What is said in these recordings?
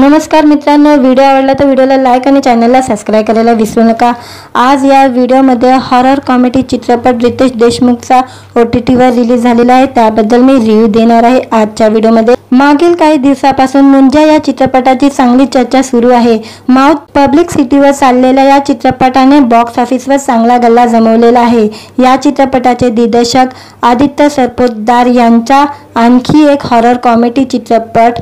नमस्कार मित्रांनो, व्हिडिओ आवडला तर व्हिडिओला लाईक आणि चॅनलला सबस्क्राइब करायला विसरू नका। आज या व्हिडिओमध्ये हॉरर कॉमेडी चित्रपट रितेश देशमुखचा OTTवर रिलीज झालेला आहे, त्याबद्दल मी रिव्ह्यू देणार आहे आजच्या व्हिडिओमध्ये। मागील काही दिवसापासून मुंजा या चित्रपटाची चांगली चर्चा सुरू आहे। माउथ पब्लिक सिटीवर चाललेल्या या चित्रपटाने बॉक्स ऑफिसवर चांगला गल्ला जमवलेला आहे। या चित्रपटाचे दिग्दर्शक आदित्य सरपोतदार यांचा आणखी एक हॉरर कॉमेडी चित्रपट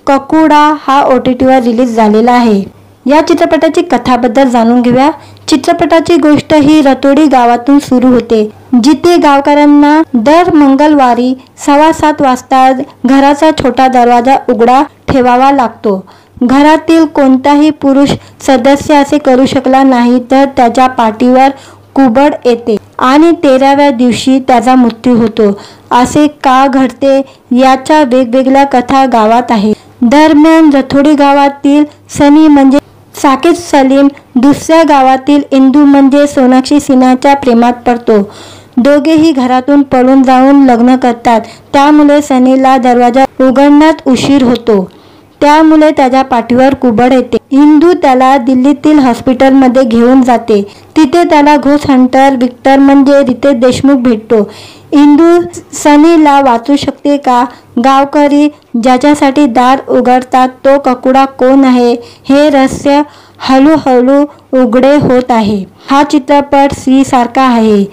ककुडा हा OTTवर रिलीज झालेला आहे। या चित्रपटाची कथाबद्दल जाणून घेऊया। चित्रपटाची गोष्ट ही रतोडी गावातून सुरू होते, जिथे गावकऱ्यांना दर मंगळवारी 7:15 वाजता घराचा छोटा दरवाजा उघडा ठेवावा लागतो। घरातील कोणताही पुरुष सदस्य असे करू शकला नाही तर त्याच्या पाठीवर कुबड येते आणि 13व्या दिवशी त्याचा मृत्यू होतो। असे का घडते याच्या वेगवेगळ्या कथा गावात आहेत। दरम्यान रतोडी गावातील सनी म्हणजे साकीब सलीम दुसऱ्या गावातील इंदू म्हणजे सोनाक्षी सिन्हाच्या प्रेमात पडतो। दोघेही घरातून पळून जाऊन लग्न करतात, त्यामुळे सनीला दरवाजा उघडण्यात उशीर होतो, त्यामुळे त्याच्या पाठीवर कुबड येते। इंदू त्याला दिल्लीतील हॉस्पिटलमध्ये घेऊन जाते, तिथे त्याला घोस्ट हंटर विक्टर म्हणजे रितेश देशमुख भेटतो। इंदू सनीला वाचू शकते का? गावकरी ज्याच्यासाठी दार उघडतात तो ककुडा कोण आहे हे रहस्य हळूहळू उघडे होत आहे। हा चित्रपट सी सारखा आहे।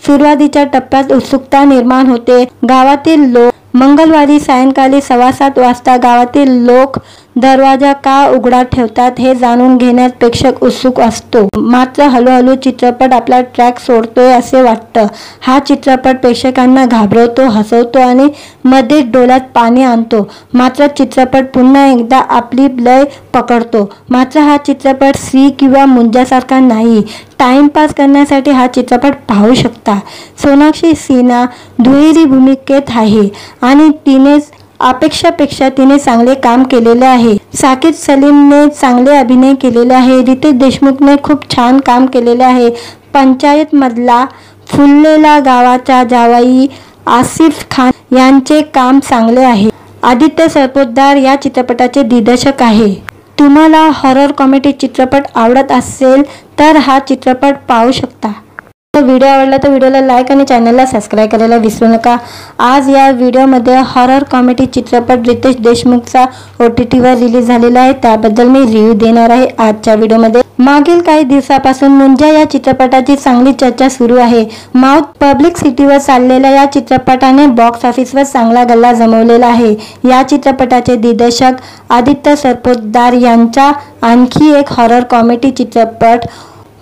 सुरुवातीच्या टप्प्यात उत्सुकता निर्माण होते। गावातील लोक मंगळवारी सायंकाळी 7:15 वाजता गावातील लोक दरवाजा का उघडा ठेवतात हे जाणून घेण्यात प्रेक्षक उत्सुक असतो। मात्र हळूहळू चित्रपट आपला ट्रॅक सोडतोय असे वाटतं। हा चित्रपट प्रेक्षकांना घाबरवतो, हसवतो आणि मध्ये डोळ्यात पाणी आणतो। मात्र चित्रपट पुन्हा एकदा आपली लय पकडतो। मात्र हा चित्रपट सी किंवा मुंजासारखा नाही। टाइमपास करण्यासाठी हा चित्रपट पाहू शकता। सोनाक्षी सिन्हा दुहेरी भूमिकेत आहे आणि तिने अपेक्षापेक्षा तिने चांगले काम केलेले आहे। साकीब सलीमने चांगले अभिनय केलेले आहे। रितेश देशमुखने खूप छान काम केलेले आहे। पंचायत मधला फुललेला गावाचा जावई आसिफ खान यांचे काम चांगले आहे। आदित्य सरपोतदार या चित्रपटाचे दिग्दर्शक आहे। तुम्हाला हॉरर कॉमेडी चित्रपट आवडत असेल तर हा चित्रपट पाहू शकता। व्हिडिओ आवडला तर व्हिडिओला लाईक आणि चॅनलला सबस्क्राइब करायला विसरू नका। आज या व्हिडिओमध्ये हॉरर कॉमेडी चित्रपट रितेश देशमुखचा OTTवर रिलीज झालेला आहे, त्याबद्दल मी रिव्ह्यू देणार आहे आजच्या व्हिडिओमध्ये। मागील काही दिवसापासून मुंजा या चित्रपटाची चांगली चर्चा सुरू आहे। माउथ पब्लिक सिटीवर चाललेल्या या चित्रपटाने बॉक्स ऑफिसवर चांगला गल्ला जमवलेला आहे। या चित्रपटाचे दिग्दर्शक आदित्य सरपोतदार यांचा आणखी एक हॉरर कॉमेडी चित्रपट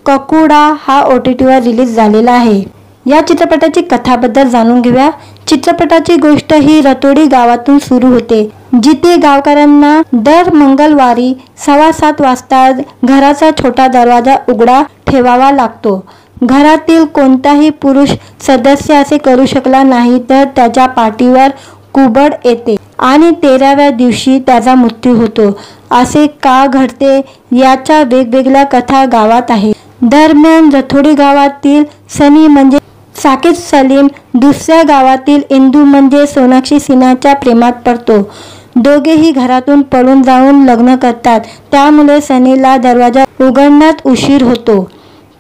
ककुडा हा OTTवर रिलीज झालेला आहे। या चित्रपटाची कथाबद्दल जाणून घेऊया। चित्रपटाची गोष्ट ही रतोडी गावातून सुरू होते, जिथे गावकऱ्यांना दर मंगळवारी 7:15 वाजता घराचा छोटा दरवाजा उघडा ठेवावा लागतो। घरातील कोणताही पुरुष सदस्य असे करू शकला नाही तर त्याच्या पाठीवर कुबड येते आणि 13व्या दिवशी त्याचा मृत्यू होतो। असे का घडते याच्या वेगवेगळ्या कथा गावात आहेत। दरम्यान रतोडी गावातील सनी म्हणजे साकीब सलीम दुसऱ्या गावातील इंदू म्हणजे सोनाक्षी सिन्हाच्या प्रेमात पडतो। दोघेही घरातून पळून जाऊन लग्न करतात, त्यामुळे सनीला दरवाजा उघडण्यात उशीर होतो,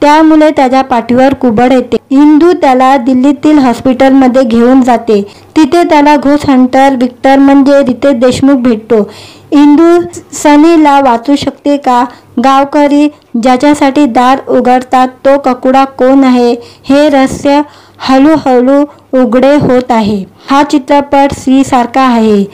त्यामुळे त्याच्या पाठीवर कुबड येते। इंदू त्याला दिल्लीतील हॉस्पिटलमध्ये घेऊन जाते, तिथे त्याला घोस्ट हंटर विक्टर म्हणजे रितेश देशमुख भेटतो। इंदू सनीला वाचू शकते का? गावकरी ज्याच्यासाठी दार उघडतात तो ककुडा कोण आहे हे रहस्य हळूहळू उघडे होत आहे। हा चित्रपट सी सारखा आहे।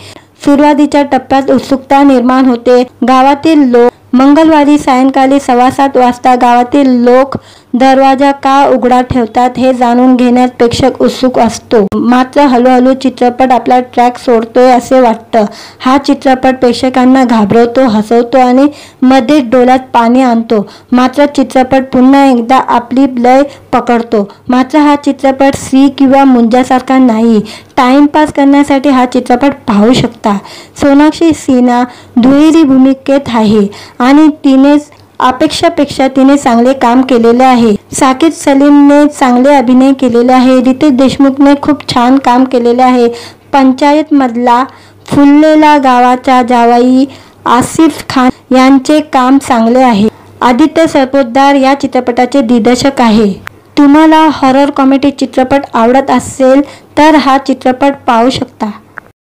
सुरुवातीच्या टप्प्यात उत्सुकता निर्माण होते। गावातील लोक मंगळवारी सायंकाळी 7:15 वाजता गावातील लोक दरवाजा का उघडा ठेवतात हे जाणून घेण्यात प्रेक्षक उत्सुक असतो। मात्र हळूहळू चित्रपट आपला ट्रॅक सोडतोय असे वाटतं। हा चित्रपट प्रेक्षकांना घाबरवतो, हसवतो आणि मध्ये डोळ्यात पाणी आणतो। मात्र चित्रपट पुन्हा एकदा आपली लय पकडतो। मात्र हा चित्रपट सी किंवा मुंजासारखा नाही। टाइमपास करण्यासाठी हा चित्रपट पाहू शकता। सोनाक्षी सिन्हा दुहेरी भूमिकेत आहे आणि तिने अपेक्षापेक्षा तिने चांगले काम केलेले आहे। साकीब सलीमने चांगले अभिनय केलेले आहे। रितेश देशमुखने खूप छान काम केलेले आहे। पंचायत मधला फुललेला गावाचा जावई आसिफ खान यांचे काम चांगले आहे. आदित्य सरपोतदार या चित्रपटाचे दिग्दर्शक आहे. तुम्हाला हॉरर कॉमेडी चित्रपट आवडत असेल तर हा चित्रपट पाहू शकता.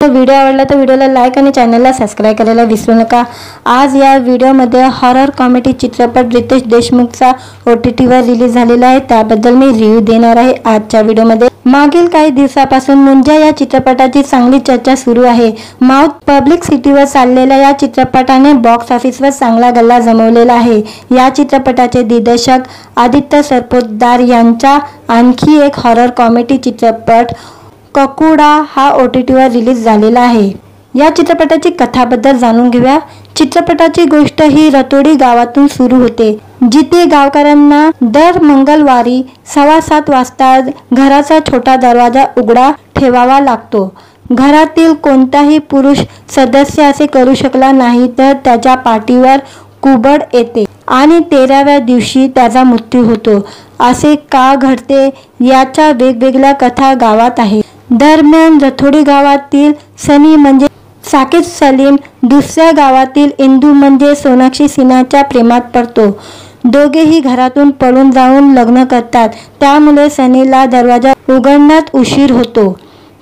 व्हिडिओ आवडला तर व्हिडिओला लाईक आणि चॅनलला सबस्क्राईब करायला विसरू नका. आज या व्हिडिओमध्ये हॉरर कॉमेडी चित्रपट रितेश देशमुखचा OTTवर रिलीज झालेला आहे, त्याबद्दल मी रिव्ह्यू देणार आहे आजच्या व्हिडिओमध्ये. मागील काही दिवसापासून मुंजा या चित्रपटाची चांगली चर्चा सुरू आहे. माउथ पब्लिक सिटीवर चाललेल्या या चित्रपटाने बॉक्स ऑफिसवर चांगला गल्ला जमवलेला आहे. या चित्रपटाचे दिग्दर्शक आदित्य सरपोतदार यांचा आणखी एक हॉरर कॉमेडी चित्रपट ककुडा हा OTTवर रिलीज झालेला आहे. या चित्रपटाची कथाबद्दल जाणून घेऊया. चित्रपटाची गोष्ट ही रतोडी गावातून सुरू होते, जिथे गावकऱ्यांना दर मंगळवारी 7:15 वाजता घराचा छोटा दरवाजा उघडा ठेवावा लागतो. घरातील कोणताही पुरुष सदस्य असे करू शकला नाही तर त्याच्या पाठीवर कुबड येते आणि 13व्या दिवशी त्याचा मृत्यू होतो. असे का घडते याच्या वेगवेगळ्या कथा गावात आहेत. दरम्यान रथोडी गावातील सनी म्हणजे साकीब सलीम दुसऱ्या गावातील इंदू म्हणजे सोनाक्षी सिन्हाच्या प्रेमात पडतो. दोघेही घरातून पळून जाऊन लग्न करतात. त्यामुळे सनीला दरवाजा उघडण्यात उशीर होतो.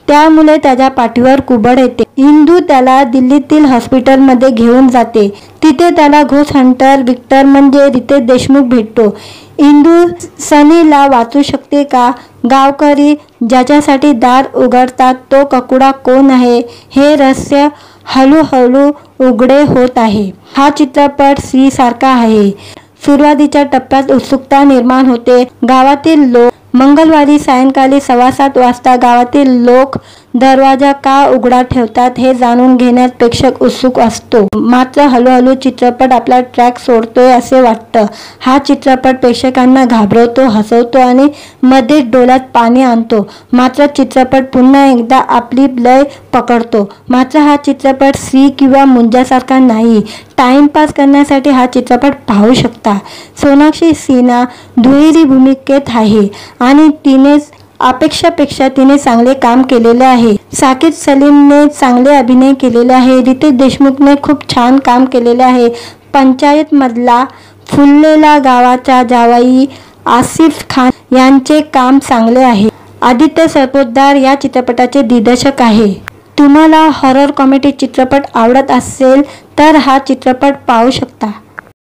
त्यामुळे त्याच्या पाठीवर कुबड येते. इंदू त्याला दिल्लीतील हॉस्पिटलमध्ये घेऊन जाते. तिथे त्याला घोस्ट हंटर विक्टर म्हणजे रितेश देशमुख भेटतो. इंदू सनीला वाचू शकते का? गावकरी ज्याच्यासाठी दार उघडतात तो ककुडा कोण आहे हे रहस्य हळूहळू उघडे होत आहे. हा चित्रपट स्त्री सारखा आहे. सुरुवातीच्या टप्प्यात उत्सुकता निर्माण होते. गावातील लोक मंगळवारी सायंकाळी 7:15 वाजता गावातील लोक दरवाजा का उघडा ठेवतात हे जाणून घेण्यात प्रेक्षक उत्सुक असतो. मात्र हळूहळू चित्रपट आपला ट्रॅक सोडतोय असे वाटतं. हा चित्रपट प्रेक्षकांना घाबरवतो, हसवतो आणि मध्ये डोळ्यात पाणी आणतो. मात्र चित्रपट पुन्हा एकदा आपली लय पकडतो. मात्र हा चित्रपट स्त्री किंवा मुंजासारखा नाही. टाइमपास करण्यासाठी हा चित्रपट पाहू शकता. सोनाक्षी सिन्हा दुहेरी भूमिकेत आहे आणि तिने अपेक्षापेक्षा तिने चांगले काम केलेले आहे. साकीब सलीमने चांगले अभिनय केलेले आहे. रितेश देशमुखने खूप छान काम केलेले आहे. पंचायत मधला फुललेला गावाचा जावई आसिफ खान यांचे काम चांगले आहे. आदित्य सरपोतदार या चित्रपटाचे दिग्दर्शक आहे. तुम्हाला हॉरर कॉमेडी चित्रपट आवडत असेल तर हा चित्रपट पाहू शकता.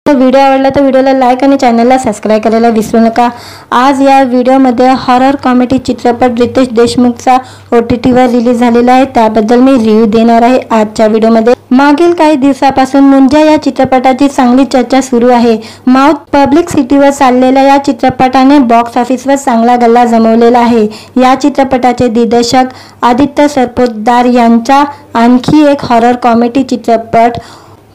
व्हिडिओ आवडला तर व्हिडिओला लाईक आणि चॅनलला सबस्क्राईब करायला विसरू नका. आज या व्हिडिओमध्ये हॉरर कॉमेडी चित्रपट रितेश देशमुखचा OTTवर रिलीज झालेला आहे, त्याबद्दल मी रिव्ह्यू देणार आहे आजच्या व्हिडिओमध्ये. मागील काही दिवसापासून मुंजा या चित्रपटाची चांगली चर्चा सुरू आहे. माउथ पब्लिक सिटीवर चाललेल्या या चित्रपटाने बॉक्स ऑफिसवर चांगला गल्ला जमवलेला आहे. या चित्रपटाचे दिग्दर्शक आदित्य सरपोतदार यांचा आणखी एक हॉरर कॉमेडी चित्रपट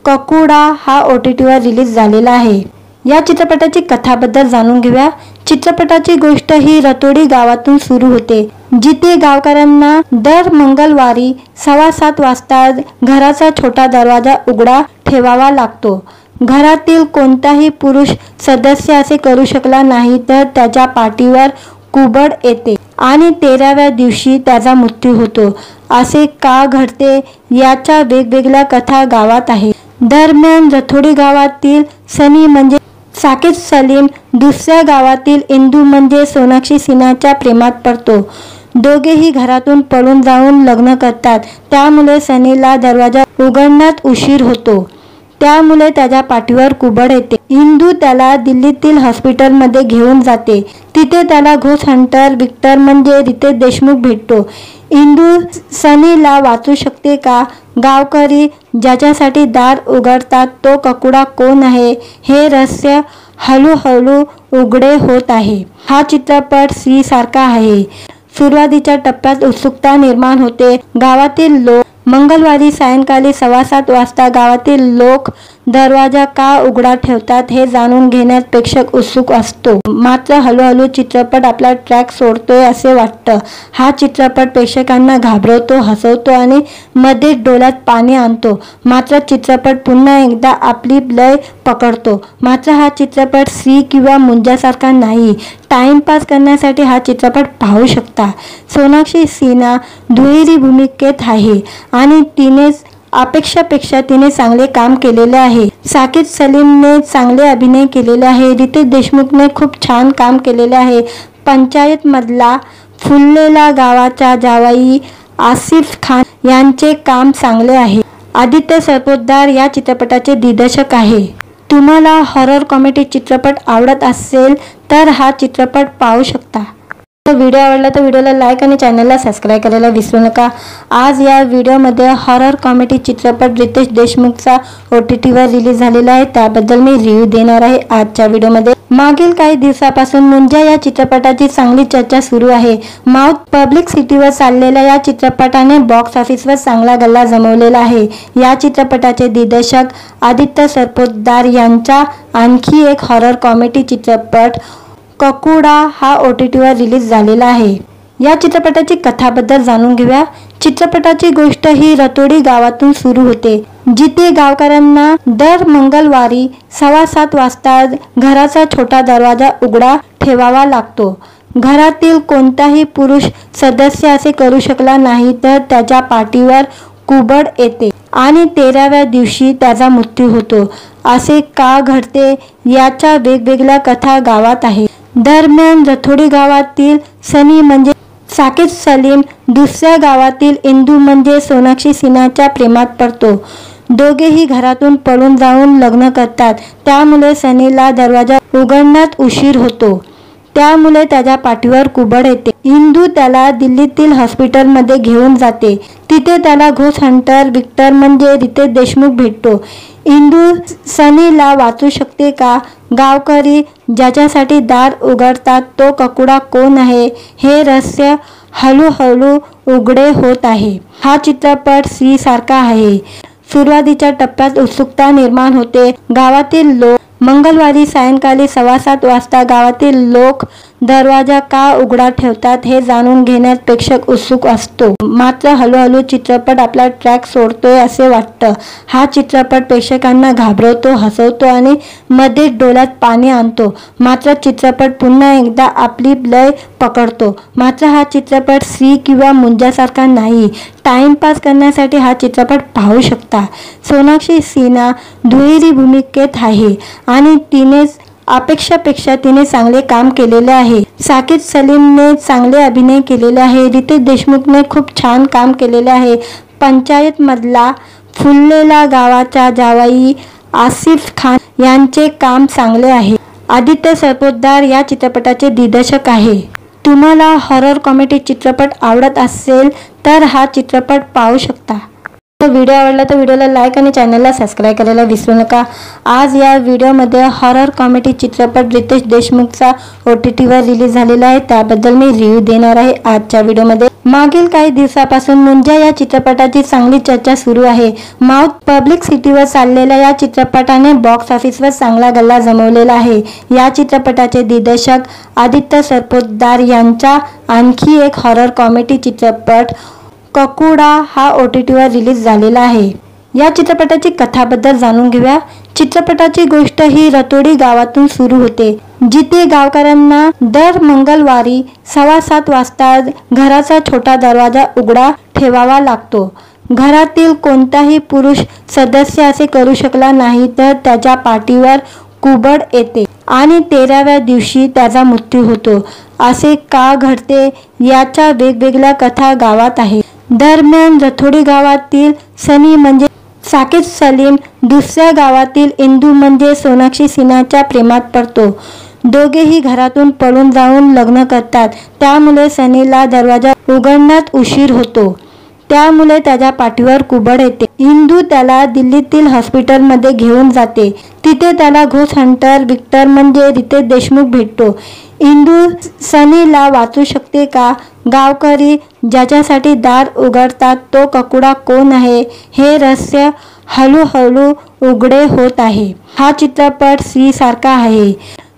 ककुडा हा OTTवर रिलीज झालेला आहे. या चित्रपटाची कथाबद्दल जाणून घेऊया. चित्रपटाची गोष्ट ही रतोडी गावातून सुरू होते, जिथे गावकऱ्यांना दर मंगळवारी 7:15 वाजता घराचा छोटा दरवाजा उघडा ठेवावा लागतो. घरातील कोणताही पुरुष सदस्य असे करू शकला नाही तर त्याच्या पाठीवर कुबड येते आणि 13व्या दिवशी त्याचा मृत्यू होतो. असे का घडते याच्या वेगवेगळ्या कथा गावात आहेत. दरम्यान रथोडी गावातील सनी म्हणजे साकीब सलीम दुसऱ्या गावातील इंदू म्हणजे सोनाक्षी सिन्हाच्या प्रेमात पडतो. दोघेही घरातून पळून जाऊन लग्न करतात. त्यामुळे सनीला दरवाजा उघडण्यात उशीर होतो. त्यामुळे त्याच्या पाठीवर कुबड येते. इंदू त्याला दिल्लीतील हॉस्पिटलमध्ये घेऊन जाते. तिथे त्याला घोस्ट हंटर विक्टर म्हणजे रितेश देशमुख भेटतो. इंदू सनीला वाचू शकते का? गावकरी ज्याच्यासाठी दार उघडतात तो ककुडा कोण आहे हे रहस्य हळूहळू उघडे होत आहे. हा चित्रपट स्त्री सारखा आहे. सुरुवातीच्या टप्प्यात उत्सुकता निर्माण होते. गावातील लोक मंगळवारी सायंकाळी 7:15 वाजता गावातील लोक दरवाजा का उघडा ठेवतात हे जाणून घेण्यात प्रेक्षक उत्सुक असतो. मात्र हळूहळू चित्रपट आपला ट्रॅक सोडतोय असे वाटतं. हा चित्रपट प्रेक्षकांना घाबरवतो, हसवतो आणि मध्ये डोळ्यात पाणी आणतो. मात्र चित्रपट पुन्हा एकदा आपली लय पकडतो. मात्र हा चित्रपट स्त्री किंवा मुंजासारखा नाही. टाइमपास करण्यासाठी हा चित्रपट पाहू शकता. सोनाक्षी सिन्हा दुहेरी भूमिकेत आहे आणि तिने अपेक्षापेक्षा तिने चांगले काम केलेले आहे। साकीब सलीमने चांगले अभिनय केलेले आहे। रितेश देशमुखने खूप छान काम केलेले आहे। पंचायत मधला फुललेला गावाचा जावई आसिफ खान यांचे काम चांगले आहे। आदित्य सरपोतदार या चित्रपटाचे दिग्दर्शक आहे। तुम्हाला हॉरर कॉमेडी चित्रपट आवडत असेल तर हा चित्रपट पाहू शकता। व्हिडिओ आवडला तर व्हिडिओला लाईक आणि चॅनलला सबस्क्राईब करायला विसरू नका। आज या व्हिडिओमध्ये हॉरर कॉमेडी चित्रपट रितेश देशमुखचा OTTवर रिलीज झालेला आहे, त्याबद्दल मी रिव्ह्यू देणार आहे आजच्या व्हिडिओमध्ये। मागील काही दिवसापासून मुंजा या चित्रपटाची चांगली चर्चा सुरू आहे। माउथ पब्लिक सिटीवर चाललेल्या या चित्रपटाने बॉक्स ऑफिसवर चांगला गल्ला जमवलेला आहे। या चित्रपटाचे दिग्दर्शक आदित्य सरपोतदार यांचा आणखी एक हॉरर कॉमेडी चित्रपट ककुडा हा OTTवर रिलीज झालेला आहे। या चित्रपटाची कथाबद्दल जाणून घेऊया। चित्रपटाची गोष्ट ही रतोडी गावातून सुरू होते, जिथे गावकऱ्यांना दर मंगळवारी 7:15 वाजता घराचा छोटा दरवाजा उघडा ठेवावा लागतो। घरातील कोणताही पुरुष सदस्य असे करू शकला नाही तर त्याच्या पाठीवर कुबड येते आणि 13व्या दिवशी त्याचा मृत्यू होतो। असे का घडते याच्या वेगवेगळ्या कथा गावात आहेत। दरम्यान रतोडी गावातील सनी म्हणजे साकीब सलीम दुसऱ्या गावातील इंदू म्हणजे सोनाक्षी सिन्हाच्या प्रेमात पडतो। दोघेही घरातून पळून जाऊन लग्न करतात। त्यामुळे सनीला दरवाजा उघडण्यात उशीर होतो, त्यामुळे त्याच्या पाठीवर कुबड येते। इंदू त्याला दिल्लीतील हॉस्पिटलमध्ये घेऊन जाते। तिथे त्याला घोस्ट हंटर विक्टर म्हणजे रितेश देशमुख भेटतो। इंदू सनीला वाचू शकते का? गावकरी ज्याच्यासाठी दार उघडतात तो ककुडा कोण आहे हे रहस्य हळूहळू उघडे होत आहे। हा चित्रपट स्त्री सारखा आहे। सुरुवातीच्या टप्प्यात उत्सुकता निर्माण होते। गावातील लोक मंगळवारी सायंकाळी 7:15 वाजता गावातील लोक दरवाजा का उघडा ठेवतात हे जाणून घेण्यात प्रेक्षक उत्सुक असतो। मात्र हळूहळू चित्रपट आपला ट्रॅक सोडतोय असे वाटतं। हा चित्रपट प्रेक्षकांना घाबरवतो, हसवतो आणि मध्ये डोळ्यात पाणी आणतो। मात्र चित्रपट पुन्हा एकदा आपली लय पकडतो। मात्र हा चित्रपट स्त्री किंवा मुंजासारखा नाही। टाइमपास करण्यासाठी हा चित्रपट पाहू शकता। सोनाक्षी सिन्हा दुहेरी भूमिकेत आहे आणि तिने अपेक्षापेक्षा तिने चांगले काम केलेले आहे। साकीब सलीमने चांगले अभिनय केलेले आहे। रितेश देशमुखने खूप छान काम केलेले आहे। पंचायत मधला फुललेला गावाचा जावई आसिफ खान यांचे काम चांगले आहे। आदित्य सरपोतदार या चित्रपटाचे दिग्दर्शक आहे। तुम्हाला हॉरर कॉमेडी चित्रपट आवडत असेल तर हा चित्रपट पाहू शकता। व्हिडिओ आवडला तर व्हिडिओला लाईक आणि चॅनलला सबस्क्राईब करायला विसरू नका। आज या व्हिडिओमध्ये हॉरर कॉमेडी चित्रपट रितेश देशमुखचा OTTवर रिलीज झालेला आहे, त्याबद्दल मी रिव्ह्यू देणार आहे आजच्या व्हिडिओमध्ये। मागील काही दिवसापासून मुंजा या चित्रपटाची चांगली चर्चा सुरू आहे। माउथ पब्लिक सिटीवर चाललेल्या या चित्रपटाने बॉक्स ऑफिसवर चांगला गल्ला जमवलेला आहे। या चित्रपटाचे दिग्दर्शक आदित्य सरपोतदार यांचा आणखी एक हॉरर कॉमेडी चित्रपट ककुडा हा OTTवर रिलीज झालेला आहे। या चित्रपटाची कथाबद्दल जाणून घेऊया। चित्रपटाची गोष्ट ही रतोडी गावातून सुरू होते, जिथे गावकऱ्यांना दर मंगळवारी 7:15 वाजता घराचा छोटा दरवाजा उघडा ठेवावा लागतो। घरातील कोणताही पुरुष सदस्य असे करू शकला नाही तर त्याच्या पाठीवर कुबड येते आणि 13व्या दिवशी त्याचा मृत्यू होतो। असे का घडते याच्या वेगवेगळ्या कथा गावात आहेत। दरम्यान रतोडी गावातील सनी म्हणजे साकीब सलीम दुसऱ्या गावातील इंदू म्हणजे सोनाक्षी सिन्हाच्या प्रेमात पडतो। दोघेही घरातून पळून जाऊन लग्न करतात। त्यामुळे सनीला दरवाजा उघडण्यात उशीर होतो, त्यामुळे त्याच्या पाठीवर कुबड येते। इंदू त्याला दिल्लीतील हॉस्पिटलमध्ये घेऊन जाते। तिथे त्याला घोस्ट हंटर विक्टर म्हणजे रितेश देशमुख भेटतो। इंदू सनीला वाचू शकते का? गावकरी ज्याच्यासाठी दार उघडतात तो ककुडा कोण आहे हे रहस्य हळूहळू उघडे होत आहे। हा चित्रपट स्त्री सारखा आहे।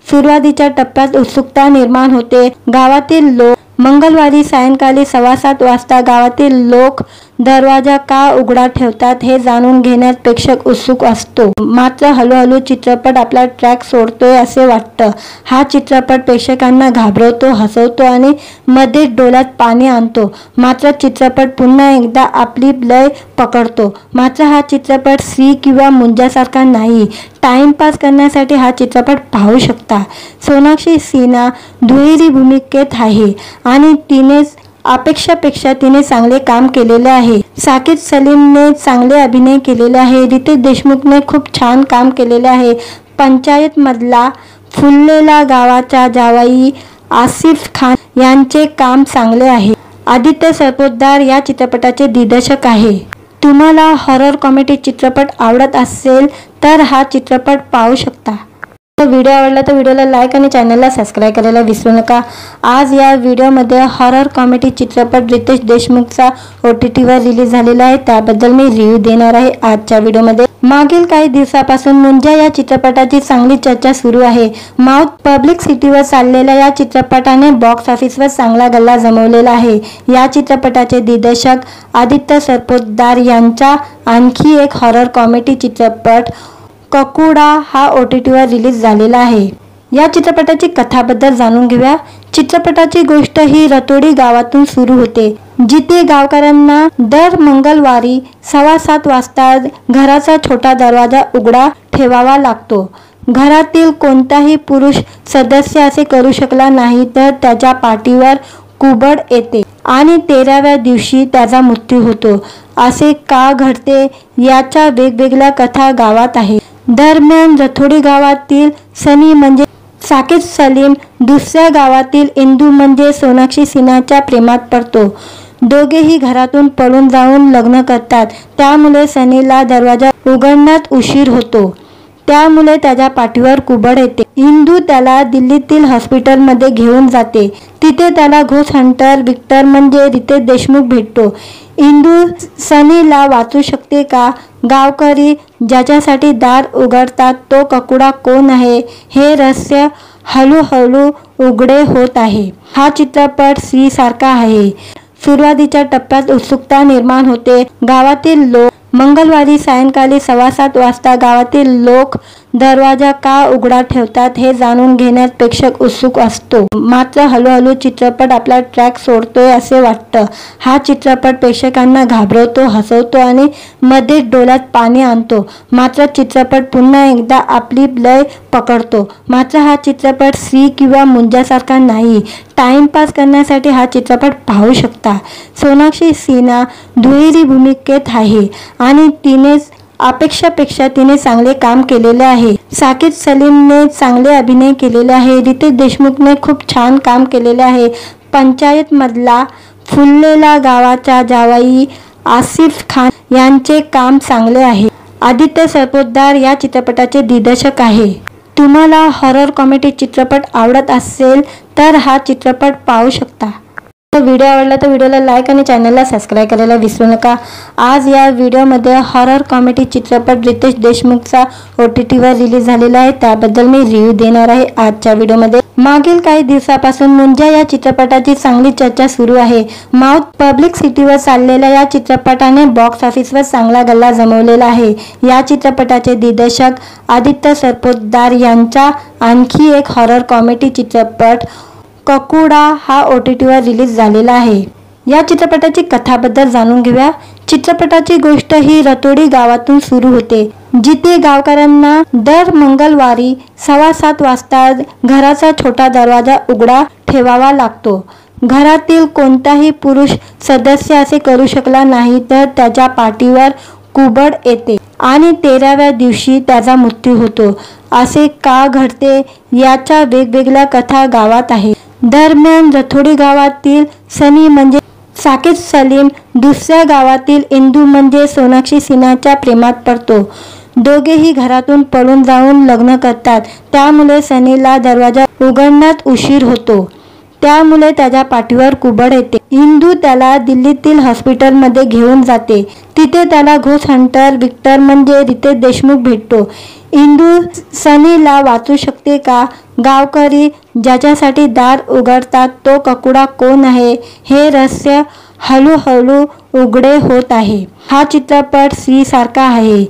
सुरुवातीच्या टप्प्यात उत्सुकता निर्माण होते। गावातील लोक मंगळवारी सायंकाळी 7:15 वाजता गावातील लोक दरवाजा का उघडा ठेवतात हे जाणून घेण्यास प्रेक्षक उत्सुक असतो. मात्र हळूहळू चित्रपट आपला ट्रॅक सोडतोय असे वाटतं. हा चित्रपट प्रेक्षकांना घाबरवतो, हसवतो आणि मध्येच डोळ्यात पाणी आणतो. मात्र चित्रपट पुन्हा एकदा आपली लय पकडतो. मात्र हा चित्रपट स्त्री किंवा मुंजासारखा नाही. टाइमपास करण्यासाठी हा चित्रपट पाहू शकता. सोनाक्षी सिन्हा दुहेरी भूमिकेत आहे आणि तिने अपेक्षापेक्षा तिने चांगले काम केलेले आहे. साकीब सलीमने चांगले अभिनय केलेले आहे. रितेश देशमुखने खूप छान काम केलेले आहे. पंचायत मधला फुललेला गावाचा जावई आसिफ खान यांचे काम चांगले आहे. आदित्य सरपोतदार या चित्रपटाचे दिग्दर्शक आहे. तुम्हाला हॉरर कॉमेडी चित्रपट आवडत असेल तर हा चित्रपट पाहू शकता. व्हिडिओ आवडला तर व्हिडिओला लाईक आणि चॅनलला सबस्क्राईब करायला विसरू नका. आज या व्हिडिओमध्ये हॉरर कॉमेडी चित्रपट रितेश देशमुखचा OTTवर रिलीज झालेला आहे, त्याबद्दल मी रिव्ह्यू देणार आहे आजच्या व्हिडिओमध्ये. मागील काही दिवसापासून मुंजा या चित्रपटाची चांगली चर्चा सुरू आहे. माउथ पब्लिक सिटीवर चाललेल्या या चित्रपटाने बॉक्स ऑफिसवर चांगला गल्ला जमवलेला आहे. या चित्रपटाचे दिग्दर्शक आदित्य सरपोतदार यांचा आणखी एक हॉरर कॉमेडी चित्रपट ककुडा हा OTTवर रिलीज झालेला आहे. या चित्रपटाची कथाबद्दल जाणून घेऊया. चित्रपटाची गोष्ट ही रतोडी गावातून सुरू होते, जिथे गावकऱ्यांना दर मंगळवारी 7:15 वाजता घराचा छोटा दरवाजा उघडा ठेवावा लागतो. घरातील कोणताही पुरुष सदस्य असे करू शकला नाही तर त्याच्या पाठीवर कुबड येते आणि 13व्या दिवशी त्याचा मृत्यू होतो. असे का घडते याच्या वेगवेगळ्या कथा गावात आहेत. दरम्यान रतोडी गावातील सनी म्हणजे साकीब सलीम दुसऱ्या गावातील इंदू म्हणजे सोनाक्षी सिन्हाच्या प्रेमात पडतो. दोघेही घरातून पळून जाऊन लग्न करतात. त्यामुळे सनीला दरवाजा उघडण्यात उशीर होतो. त्यामुळे त्याच्या पाठीवर कुबड येते. इंदू त्याला दिल्लीतील हॉस्पिटलमध्ये घेऊन जाते. तिथे त्याला घोस्ट हंटर विक्टर म्हणजे रितेश देशमुख भेटतो. इंदू सनीला वाचू शकते का? गावकरी ज्याच्यासाठी दार उघडतात तो ककुडा कोण आहे हे रहस्य हळूहळू उघडे होत आहे. हा चित्रपट स्त्रीसारखा आहे. सुरुवातीच्या टप्प्यात उत्सुकता निर्माण होते. गावातील लोक मंगळवारी सायंकाळी 7:15 वाजता गावातील लोक दरवाजा का उघडा ठेवतात हे जाणून घेण्यास प्रेक्षक उत्सुक असतो. मात्र हळूहळू चित्रपट आपला ट्रॅक सोडतोय असे वाटतं. हा चित्रपट प्रेक्षकांना घाबरवतो, हसवतो आणि मध्येच डोळ्यात पाणी आणतो. मात्र चित्रपट पुन्हा एकदा आपली लय पकडतो. मात्र हा चित्रपट स्त्री किंवा मुंजासारखा नाही. टाइमपास करण्यासाठी हा चित्रपट पाहू शकता. सोनाक्षी सिन्हा दुहेरी भूमिकेत आहे आणि तिने अपेक्षापेक्षा तिने चांगले काम केलेले आहे. साकीब सलीमने चांगले अभिनय केलेले आहे. रितेश देशमुखने खूप छान काम केलेले आहे. पंचायत मधला फुललेला गावाचा जावई आसिफ खान यांचे काम चांगले आहे. आदित्य सरपोतदार या चित्रपटाचे दिग्दर्शक आहे. तुम्हाला हॉरर कॉमेडी चित्रपट आवडत असेल तर हा चित्रपट पाहू शकता. व्हिडिओ आवडला तर व्हिडिओला लाईक आणि चॅनलला सबस्क्राईब करायला विसरू नका. आज या व्हिडिओमध्ये हॉरर कॉमेडी चित्रपट रितेश देशमुखचा OTTवर रिलीज झालेला आहे, त्याबद्दल मी रिव्ह्यू देणार आहे आजच्या व्हिडिओमध्ये. मागील काही दिवसापासून मुंजा या चित्रपटाची चांगली चर्चा सुरू आहे. माउथ पब्लिक सिटीवर चाललेल्या या चित्रपटाने बॉक्स ऑफिसवर चांगला गल्ला जमवलेला आहे. या चित्रपटाचे दिग्दर्शक आदित्य सरपोतदार यांचा आणखी एक हॉरर कॉमेडी चित्रपट ककुडा हा OTTवर रिलीज झालेला आहे. या चित्रपटाची कथाबद्दल जाणून घेऊया. चित्रपटाची गोष्ट ही रतोडी गावातून सुरू होते, जिथे गावकऱ्यांना दर मंगळवारी 7:15 वाजता घराचा छोटा दरवाजा उघडा ठेवावा लागतो. घरातील कोणताही पुरुष सदस्य असे करू शकला नाही तर त्याच्या पाठीवर कुबड येते आणि 13व्या दिवशी त्याचा मृत्यू होतो. असे का घडते याच्या वेगवेगळ्या कथा गावात आहेत. दरम्यान रतोडी गावातील सनी म्हणजे साकीब सलीम दुसऱ्या गावातील इंदू म्हणजे सोनाक्षी सिन्हाच्या प्रेमात पडतो. दोघेही घरातून पळून जाऊन लग्न करतात. त्यामुळे सनीला दरवाजा उघडण्यात उशीर होतो. त्यामुळे त्याच्या पाठीवर कुबड येते. इंदू त्याला दिल्लीतील हॉस्पिटलमध्ये घेऊन जाते. तिथे त्याला घोस्ट हंटर विक्टर म्हणजे रितेश देशमुख भेटतो. इंदू सनीला वाचू शकते का? गावकरी ज्याच्यासाठी दार उघडतात तो ककुडा कोण आहे हे रहस्य हळूहळू उघडे होत आहे. हा चित्रपट स्त्री सारखा आहे.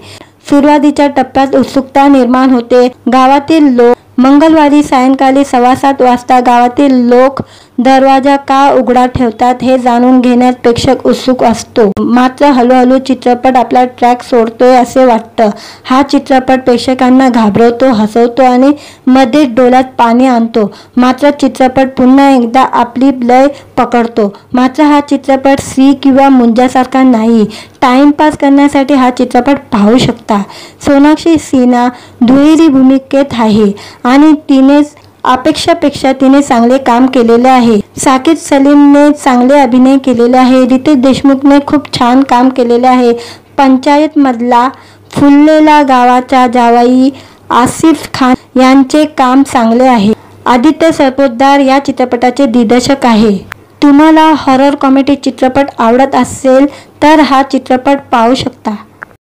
सुरुवातीच्या टप्प्यात उत्सुकता निर्माण होते. गावातील लोक मंगळवारी सायंकाळी 7:15 वाजता गावातील लोक दरवाजा का उघडा ठेवतात हे जाणून घेण्यात प्रेक्षक उत्सुक असतो. मात्र हळूहळू चित्रपट आपला ट्रॅक सोडतोय असे वाटतं. हा चित्रपट प्रेक्षकांना घाबरवतो, हसवतो आणि मध्येच डोळ्यात पाणी आणतो. मात्र चित्रपट पुन्हा एकदा आपली लय पकडतो. मात्र हा चित्रपट स्त्री किंवा मुंजासारखा नाही. टाइमपास करण्यासाठी हा चित्रपट पाहू शकता. सोनाक्षी सिन्हा दुहेरी भूमिकेत आहे आणि तिने अपेक्षापेक्षा तिने चांगले काम केलेले आहे. साकीब सलीमने चांगले अभिनय केलेले आहे. रितेश देशमुखने खूप छान काम केलेले आहे. पंचायत मधला फुललेला गावाचा जावई आसिफ खान यांचे काम चांगले आहे. आदित्य सरपोतदार या चित्रपटाचे दिग्दर्शक आहे. तुम्हाला हॉरर कॉमेडी चित्रपट आवडत असेल तर हा चित्रपट पाहू शकता.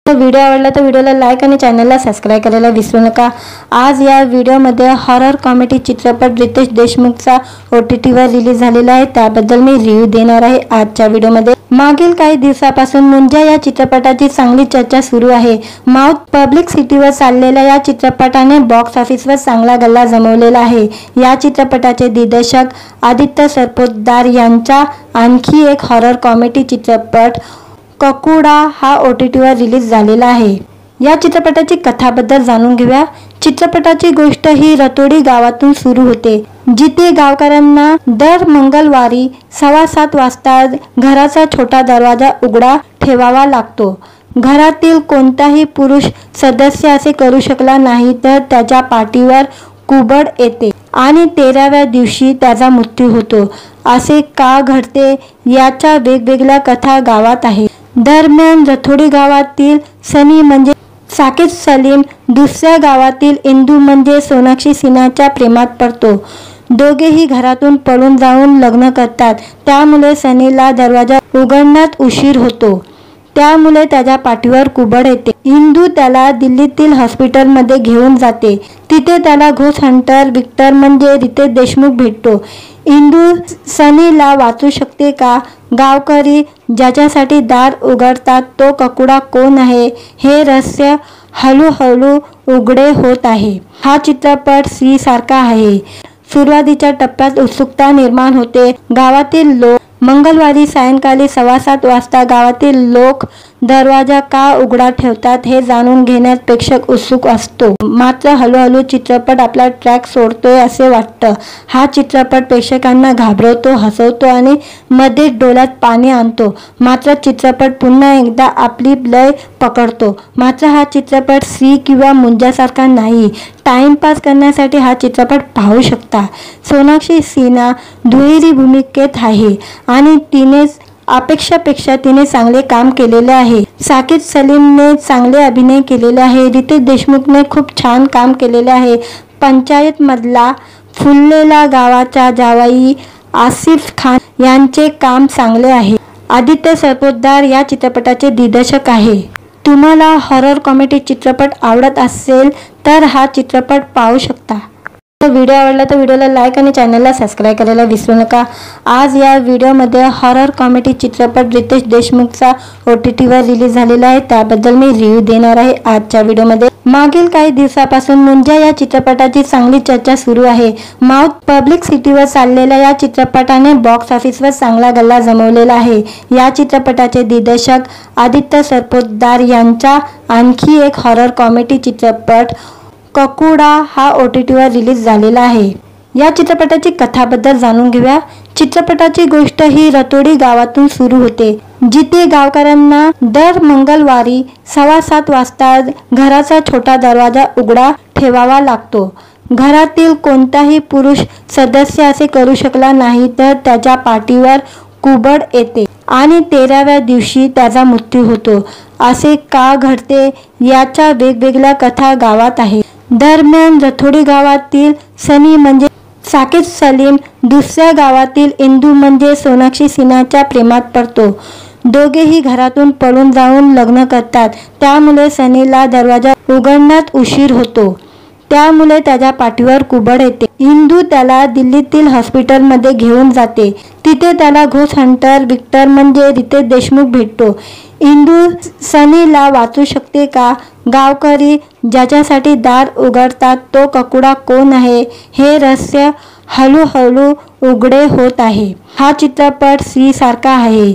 व्हिडिओ आवडला तर व्हिडिओला लाईक आणि चॅनलला सबस्क्राईब करायला विसरू नका. आज या व्हिडिओमध्ये हॉरर कॉमेडी चित्रपट रितेश देशमुखचा OTTवर रिलीज झालेला आहे. त्याबद्दल मी रिव्ह्यू देणार आहे आजच्या व्हिडिओमध्ये. मागील काही दिवसापासून मुंजा या चित्रपटाची चांगली चर्चा सुरू आहे. माउथ पब्लिक सिटीवर चाललेल्या या चित्रपटाने बॉक्स ऑफिसवर चांगला गल्ला जमवलेला आहे. या चित्रपटाचे दिग्दर्शक आदित्य सरपोतदार यांचा आणखी एक हॉरर कॉमेडी चित्रपट ककुडा हा OTTवर रिलीज झालेला आहे. या चित्रपटाची कथाबद्दल जाणून घेऊया. चित्रपटाची गोष्ट ही रतोडी गावातून सुरू होते, जिथे गावकऱ्यांना दर मंगळवारी 7:15 वाजता घराचा छोटा दरवाजा उघडा ठेवावा लागतो. घरातील कोणताही पुरुष सदस्य असे करू शकला नाही तर त्याच्या पाठीवर कुबड येते आणि 13व्या दिवशी त्याचा मृत्यू होतो. असे का घडते याच्या वेगवेगळ्या कथा गावात आहेत. दरम्यान रथोडी गावातील सनी म्हणजे साकीब सलीम दुसऱ्या गावातील इंदू म्हणजे सोनाक्षी सिन्हाच्या प्रेमात पडतो. दोघेही घरातून पळून जाऊन लग्न करतात. त्यामुळे सनीला दरवाजा उघडण्यात उशीर होतो. त्यामुळे त्याच्या पाठीवर कुबड येते. इंदू त्याला दिल्लीतील हॉस्पिटलमध्ये घेऊन जाते. तिथे त्याला घोस्ट हंटर विक्टर म्हणजे रितेश देशमुख भेटतो. इंदू सनीला वाचू शकते का? गावकरी ज्याच्यासाठी दार उघडतात तो ककुडा कोण आहे हे रहस्य हळूहळू उघडे होत आहे. हा चित्रपट स्त्री सारखा आहे. सुरुवातीच्या टप्प्यात उत्सुकता निर्माण होते. गावातील लोक मंगळवारी सायंकाळी 7:15 वाजता गावातील लोक दरवाजा का उघडा ठेवतात हे जाणून घेण्यात प्रेक्षक उत्सुक असतो. मात्र हळूहळू चित्रपट आपला ट्रॅक सोडतोय असे वाटतं. हा चित्रपट प्रेक्षकांना घाबरवतो, हसवतो आणि मध्येच डोळ्यात पाणी आणतो. मात्र चित्रपट पुन्हा एकदा आपली लय पकडतो. मात्र हा चित्रपट स्त्री किंवा मुंजासारखा नाही. टाइमपास करण्यासाठी हा चित्रपट पाहू शकता. सोनाक्षी सिन्हा दुहेरी भूमिकेत आहे आणि तिने अपेक्षापेक्षा तिने चांगले काम केलेले आहे. साकीब सलीमने चांगले अभिनय केलेले आहे. रितेश देशमुखने खूप छान काम केलेले आहे. पंचायत मधला फुललेला गावाचा जावई आसिफ खान यांचे काम चांगले आहे. आदित्य सरपोतदार या चित्रपटाचे दिग्दर्शक आहे. तुम्हाला हॉरर कॉमेडी चित्रपट आवडत असेल तर हा चित्रपट पाहू शकता. व्हिडिओ आवडला तर व्हिडिओला लाईक आणि चॅनलला सबस्क्राईब करायला विसरू नका. आज या व्हिडिओमध्ये हॉरर कॉमेडी चित्रपट रितेश देशमुखचा OTTवर रिलीज झालेला आहे. त्याबद्दल मी रिव्ह्यू देणार आहे आजच्या व्हिडिओमध्ये. मागील काही दिवसापासून मुंजा या चित्रपटाची चांगली चर्चा सुरू आहे. माउथ पब्लिक सिटीवर चाललेल्या या चित्रपटाने बॉक्स ऑफिसवर चांगला गल्ला जमवलेला आहे. या चित्रपटाचे दिग्दर्शक आदित्य सरपोतदार यांचा आणखी एक हॉरर कॉमेडी चित्रपट ककुडा हा OTTवर रिलीज झालेला आहे. या चित्रपटाची कथाबद्दल जाणून घेऊया. चित्रपटाची गोष्ट ही रतोडी गावातून सुरू होते, जिथे गावकऱ्यांना दर मंगळवारी 7:15 वाजता घराचा छोटा दरवाजा उघडा ठेवावा लागतो. घरातील कोणताही पुरुष सदस्य असे करू शकला नाही तर त्याच्या पाठीवर कुबड येते आणि 13व्या दिवशी त्याचा मृत्यू होतो. असे का घडते याच्या वेगवेगळ्या कथा गावात आहेत. दरम्यान रथोडी गावातील सनी म्हणजे साकीब सलीम दुसऱ्या गावातील इंदू म्हणजे सोनाक्षी सिन्हाच्या प्रेमात पडतो। दोघेही घरातून पळून जाऊन लग्न करतात। त्यामुळे सनीला दरवाजा उघडण्यात उशीर होतो। त्यामुळे त्याच्या पाठीवर कुबड येते। इंदू त्याला दिल्लीतील हॉस्पिटलमध्ये घेऊन जाते। तिथे त्याला घोस्ट हंटर विक्टर म्हणजे रितेश देशमुख भेटतो। इंदू सनीला वाचू शकते का? गावकरी ज्याच्यासाठी दार उघडतात तो ककुडा कोण आहे हे रहस्य हळूहळू उघडे होत आहे। हा चित्रपट स्त्री सारखा आहे।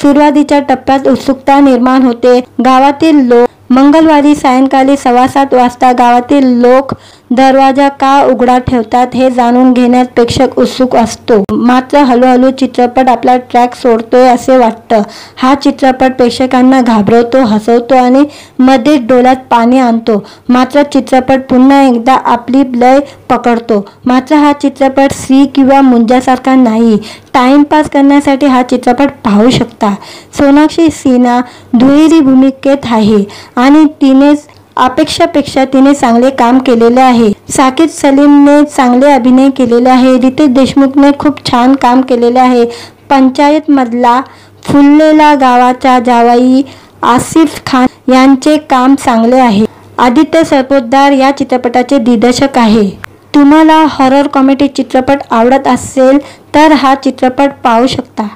सुरुवातीच्या टप्प्यात उत्सुकता निर्माण होते। गावातील लोक मंगळवारी सायंकाळी 7:15 वाजता गावातील लोक दरवाजा का उघडा ठेवतात हे जाणून घेण्यात प्रेक्षक उत्सुक असतो। मात्र हळूहळू चित्रपट आपला ट्रॅक सोडतोय असे वाटतं। हा चित्रपट प्रेक्षकांना घाबरवतो, हसवतो आणि मध्येच डोळ्यात पाणी आणतो। मात्र चित्रपट पुन्हा एकदा आपली लय पकडतो। मात्र हा चित्रपट स्त्री किंवा मुंजासारखा नाही। टाइमपास करण्यासाठी हा चित्रपट पाहू शकता। सोनाक्षी सिन्हा दुहेरी भूमिकेत आहे आणि तिने अपेक्षापेक्षा तिने चांगले काम केलेले आहे। साकीब सलीमने चांगले अभिनय केलेले आहे। रितेश देशमुखने खूप छान काम केलेले आहे। पंचायत मधला फुललेला गावाचा जावई आसिफ खान यांचे काम चांगले आहे। आदित्य सरपोतदार या चित्रपटाचे दिग्दर्शक आहे। तुम्हाला हॉरर कॉमेडी चित्रपट आवडत असेल तर हा चित्रपट पाहू शकता।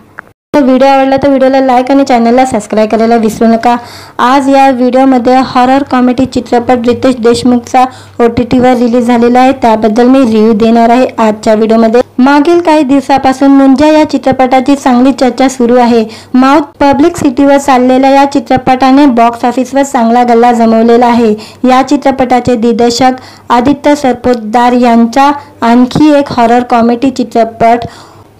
व्हिडिओ आवडला तर व्हिडिओला लाईक आणि चॅनलला सबस्क्राईब करायला विसरू नका। आज या व्हिडिओमध्ये हॉरर कॉमेडी चित्रपट रितेश देशमुखचा OTTवर रिलीज झालेला आहे त्याबद्दल मी रिव्ह्यू देणार आहे आजच्या व्हिडिओमध्ये। मागील काही दिवसापासून मुंजा या चित्रपटाची चांगली चर्चा सुरू आहे। माउथ पब्लिक सिटीवर चाललेल्या या चित्रपटाने बॉक्स ऑफिसवर चांगला गल्ला जमवलेला आहे। या चित्रपटाचे दिग्दर्शक आदित्य सरपोतदार यांचा आणखी एक हॉरर कॉमेडी चित्रपट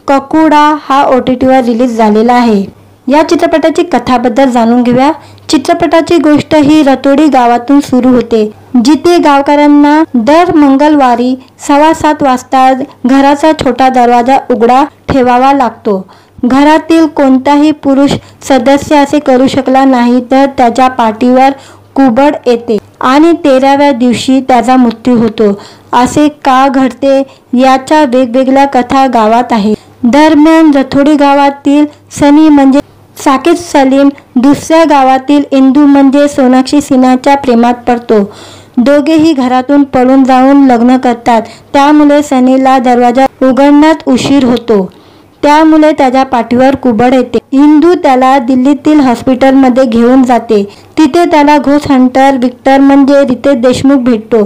ककुडा हा OTTवर रिलीज झालेला आहे। या चित्रपटाची कथाबद्दल जाणून घेऊया। चित्रपटाची गोष्ट ही रतोडी गावातून सुरू होते, जिथे गावकऱ्यांना दर मंगळवारी 7:15 वाजता घराचा छोटा दरवाजा उघडा ठेवावा लागतो। घरातील कोणताही पुरुष सदस्य असे करू शकला नाही तर त्याच्या पाठीवर कुबड येते आणि 13व्या दिवशी त्याचा मृत्यू होतो। असे का घडते याच्या वेगवेगळ्या कथा गावात आहेत। दरम्यान रतोडी गावातील सनी म्हणजे साकीब सलीम दुसऱ्या गावातील इंदू म्हणजे सोनाक्षी सिन्हाच्या प्रेमात पडतो। दोघेही घरातून पळून जाऊन लग्न करतात। त्यामुळे सनीला दरवाजा उघडण्यात उशीर होतो। त्यामुळे त्याच्या पाठीवर कुबड येते। इंदू त्याला दिल्लीतील हॉस्पिटलमध्ये घेऊन जाते। तिथे त्याला घोस्ट हंटर विक्टर म्हणजे रितेश देशमुख भेटतो।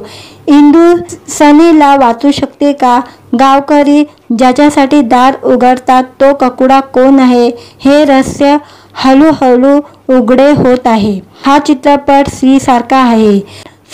इंदू सनीला वाचू शकते का? गावकरी ज्याच्यासाठी दार उघडतात तो ककुडा कोण आहे हे रहस्य हळूहळू उघडे होत आहे। हा चित्रपट स्त्री सारखा आहे।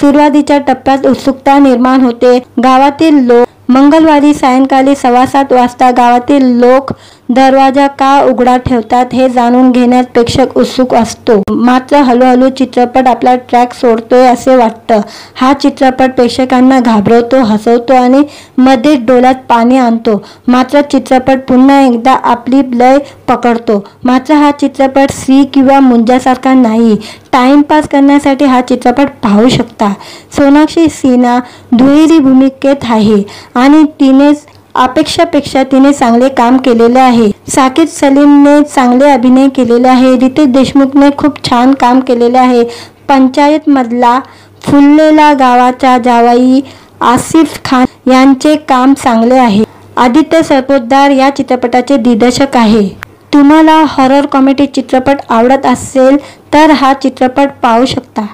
सुरुवातीच्या टप्प्यात उत्सुकता निर्माण होते। गावातील लोक मंगळवारी सायंकाळी 7:15 वाजता गावातील लोक दरवाजा का उघडा ठेवतात हे जाणून घेण्यात प्रेक्षक उत्सुक असतो। मात्र हळूहळू चित्रपट आपला ट्रॅक सोडतोय असे वाटतं। हा चित्रपट प्रेक्षकांना घाबरवतो, हसवतो आणि मध्येच डोळ्यात पाणी आणतो। मात्र चित्रपट पुन्हा एकदा आपली लय पकडतो। मात्र हा चित्रपट स्त्री किंवा मुंजासारखा नाही। टाइमपास करण्यासाठी हा चित्रपट पाहू शकता। सोनाक्षी सिन्हा दुहेरी भूमिकेत आहे आणि तिने अपेक्षापेक्षा तिने चांगले काम केलेले आहे। साकीब सलीमने चांगले अभिनय केलेले आहे। रितेश देशमुखने खूप छान काम केलेले आहे। पंचायत मधला फुललेला गावाचा जावई आसिफ खान यांचे काम चांगले आहे। आदित्य सरपोतदार या चित्रपटाचे दिग्दर्शक आहे। तुम्हाला हॉरर कॉमेडी चित्रपट आवडत असेल तर हा चित्रपट पाहू शकता।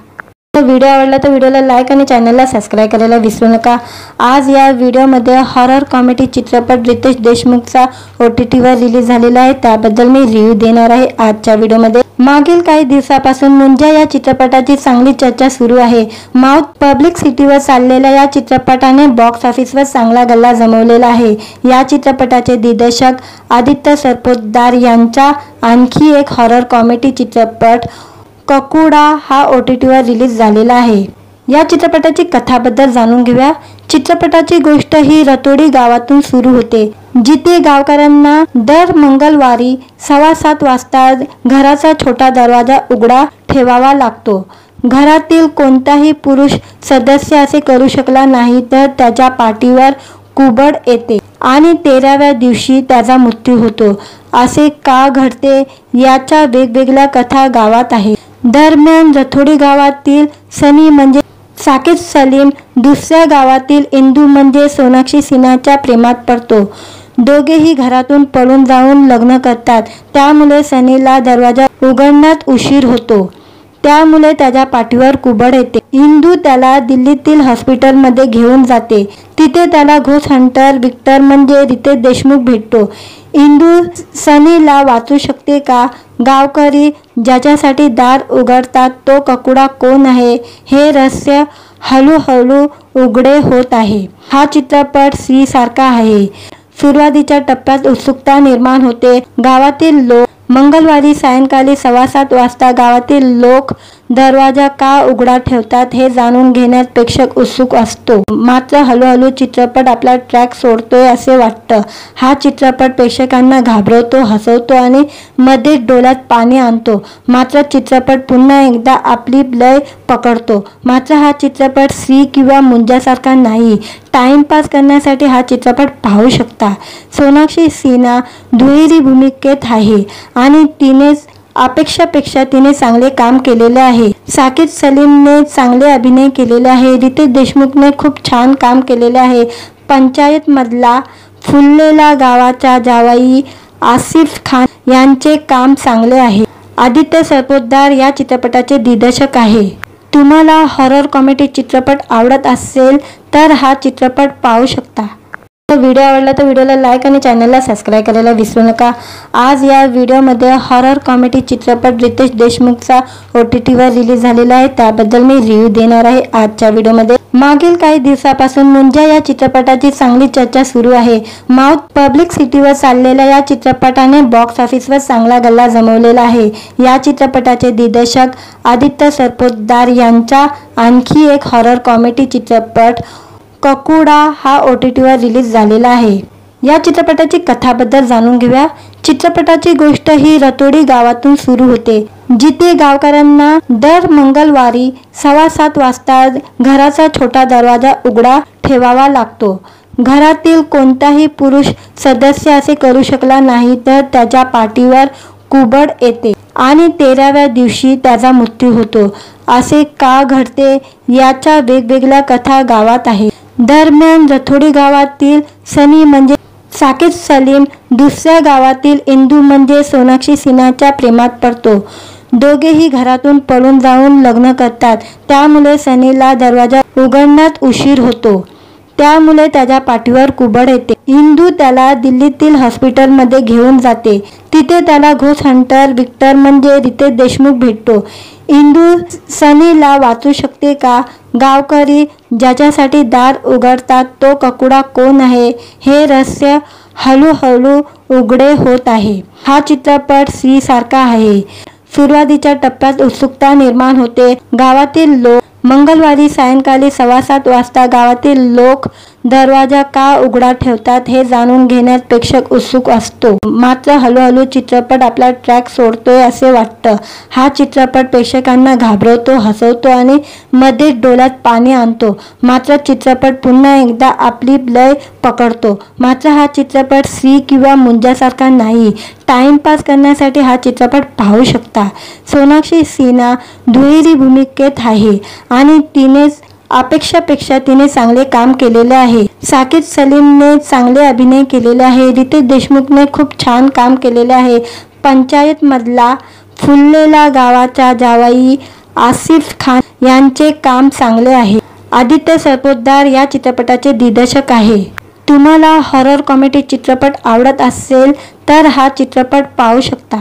व्हिडिओ आवडला तर व्हिडिओला लाईक आणि चॅनलला सबस्क्राईब करायला विसरू नका। आज या व्हिडिओमध्ये हॉरर कॉमेडी चित्रपट रितेश देशमुखचा OTTवर रिलीज झालेला आहे त्याबद्दल मी रिव्ह्यू देणार आहे आजच्या व्हिडिओमध्ये। मागील काही दिवसापासून मुंजा या चित्रपटाची चांगली चर्चा सुरू आहे। माउथ पब्लिक सिटीवर चाललेल्या या चित्रपटाने बॉक्स ऑफिसवर चांगला गल्ला जमवलेला आहे। या चित्रपटाचे दिग्दर्शक आदित्य सरपोतदार यांचा आणखी एक हॉरर कॉमेडी चित्रपट ककुडा हा OTTवर रिलीज झालेला आहे। या चित्रपटाची कथाबद्दल जाणून घेऊया। चित्रपटाची गोष्ट ही रतोडी गावातून सुरू होते, जिथे गावकऱ्यांना दर मंगळवारी 7:15 वाजता घराचा छोटा दरवाजा उघडा ठेवावा लागतो। घरातील कोणताही पुरुष सदस्य असे करू शकला नाही तर त्याच्या पाठीवर कुबड येते आणि 13व्या दिवशी त्याचा मृत्यू होतो। असे का घडते याच्या वेगवेगळ्या कथा गावात आहेत। दरम्यान रथोडी गावातील सनी म्हणजे साकीब सलीम दुसऱ्या गावातील इंदू म्हणजे सोनाक्षी सिन्हाच्या प्रेमात पडतो। दोघेही घरातून पळून जाऊन लग्न करतात। त्यामुळे सनीला दरवाजा उघडण्यात उशीर होतो। त्यामुळे त्याच्या पाठीवर कुबड येते। इंदू त्याला दिल्लीतील हॉस्पिटलमध्ये घेऊन जाते। तिथे त्याला घोस्ट हंटर विक्टर म्हणजे रितेश देशमुख भेटतो। इंदू सनीला वाचू शकते का? गावकरी ज्याच्यासाठी दार उघडतात तो ककुडा कोण आहे हे रहस्य हळूहळू उघडे होत आहे। हा चित्रपट स्त्री सारखा आहे। सुरुवातीच्या टप्प्यात उत्सुकता निर्माण होते। गावातील लोक मंगळवारी सायंकाळी 7:15 वाजता गावातील लोक दरवाजा का उघडा ठेवतात हे जाणून घेण्यात प्रेक्षक उत्सुक असतो। मात्र हळूहळू चित्रपट आपला ट्रॅक सोडतोय असे वाटतं। हा चित्रपट प्रेक्षकांना घाबरवतो, हसवतो आणि मध्येच डोळ्यात पाणी आणतो। मात्र चित्रपट पुन्हा एकदा आपली लय पकडतो। मात्र हा चित्रपट स्त्री किंवा मुंजासारखा नाही। टाइमपास करण्यासाठी हा चित्रपट पाहू शकता। सोनाक्षी सिन्हा दुहेरी भूमिकेत आहे आणि तिने अपेक्षापेक्षा तिने चांगले काम केलेले आहे। साकीब सलीमने चांगले अभिनय केलेले आहे। रितेश देशमुखने खूप छान काम केलेले आहे। पंचायत मधला फुललेला गावाचा जावई आसिफ खान यांचे काम चांगले आहे। आदित्य सरपोतदार या चित्रपटाचे दिग्दर्शक आहे। तुम्हाला हॉरर कॉमेडी चित्रपट आवडत असेल तर हा चित्रपट पाहू शकता। व्हिडिओ आवडला तर व्हिडिओला लाईक आणि चॅनलला सबस्क्राईब करायला विसरू नका। आज या व्हिडिओमध्ये हॉरर कॉमेडी चित्रपट रितेश देशमुखचा OTTवर रिलीज झालेला आहे त्याबद्दल मी रिव्ह्यू देणार आहे आजच्या व्हिडिओमध्ये। मागील काही दिवसापासून मुंजा या चित्रपटाची चांगली चर्चा सुरू आहे। माउथ पब्लिक सिटीवर चाललेल्या या चित्रपटाने बॉक्स ऑफिसवर चांगला गल्ला जमवलेला आहे। या चित्रपटाचे दिग्दर्शक आदित्य सरपोतदार यांचा आणखी एक हॉरर कॉमेडी चित्रपट ककुडा हा OTTवर रिलीज झालेला आहे। या चित्रपटाची कथाबद्दल जाणून घेऊया। चित्रपटाची गोष्ट ही रतोडी गावातून सुरू होते, जिथे गावकऱ्यांना दर मंगळवारी 7:15 वाजता घराचा छोटा दरवाजा उघडा ठेवावा लागतो। घरातील कोणताही पुरुष सदस्य असे करू शकला नाही तर त्याच्या पाठीवर कुबड येते आणि 13व्या दिवशी त्याचा मृत्यू होतो। असे का घडते याच्या वेगवेगळ्या कथा गावात आहेत। दरम्यान रथोडी गावातील सनी म्हणजे साकीब सलीम दुसऱ्या गावातील इंदू म्हणजे सोनाक्षी सिन्हाच्या प्रेमात पडतो। दोघेही घरातून पळून जाऊन लग्न करतात। त्यामुळे सनीला दरवाजा उघडण्यात उशीर होतो। त्यामुळे त्याच्या पाठीवर कुबड येते। इंदू त्याला दिल्लीतील हॉस्पिटलमध्ये घेऊन जाते। तिथे त्याला घोस्ट हंटर विक्टर म्हणजे रितेश देशमुख भेटतो। इंदू सनीला वाचू शकते का? गावकरी ज्याच्यासाठी दार उघडतात तो ककुडा कोण आहे हे रहस्य हळूहळू उघडे होत आहे। हा चित्रपट स्त्री सारखा आहे। सुरुवातीच्या टप्प्यात उत्सुकता निर्माण होते। गावातील लोक मंगळवारी सायंकाळी 7:15 वाजता गावातील लोक दरवाजा का उघडा ठेवतात हे जाणून घेण्यात प्रेक्षक उत्सुक असतो। मात्र हळूहळू चित्रपट आपला ट्रॅक सोडतोय असे वाटतं। हा चित्रपट प्रेक्षकांना घाबरवतो, हसवतो आणि मध्येच डोळ्यात पाणी आणतो। मात्र चित्रपट पुन्हा एकदा आपली लय पकडतो। मात्र हा चित्रपट स्त्री किंवा मुंजासारखा नाही। टाइमपास करण्यासाठी हा चित्रपट पाहू शकता। सोनाक्षी सिन्हा दुहेरी भूमिकेत आहे आणि तिने अपेक्षापेक्षा तिने चांगले काम केलेले आहे। साकीब सलीमने चांगले अभिनय केलेले आहे। रितेश देशमुखने खूप छान काम केलेले आहे। पंचायत मधला फुललेला गावाचा जावई आसिफ खान यांचे काम चांगले आहे। आदित्य सरपोतदार या चित्रपटाचे दिग्दर्शक आहे। तुम्हाला हॉरर कॉमेडी चित्रपट आवडत असेल तर हा चित्रपट पाहू शकता।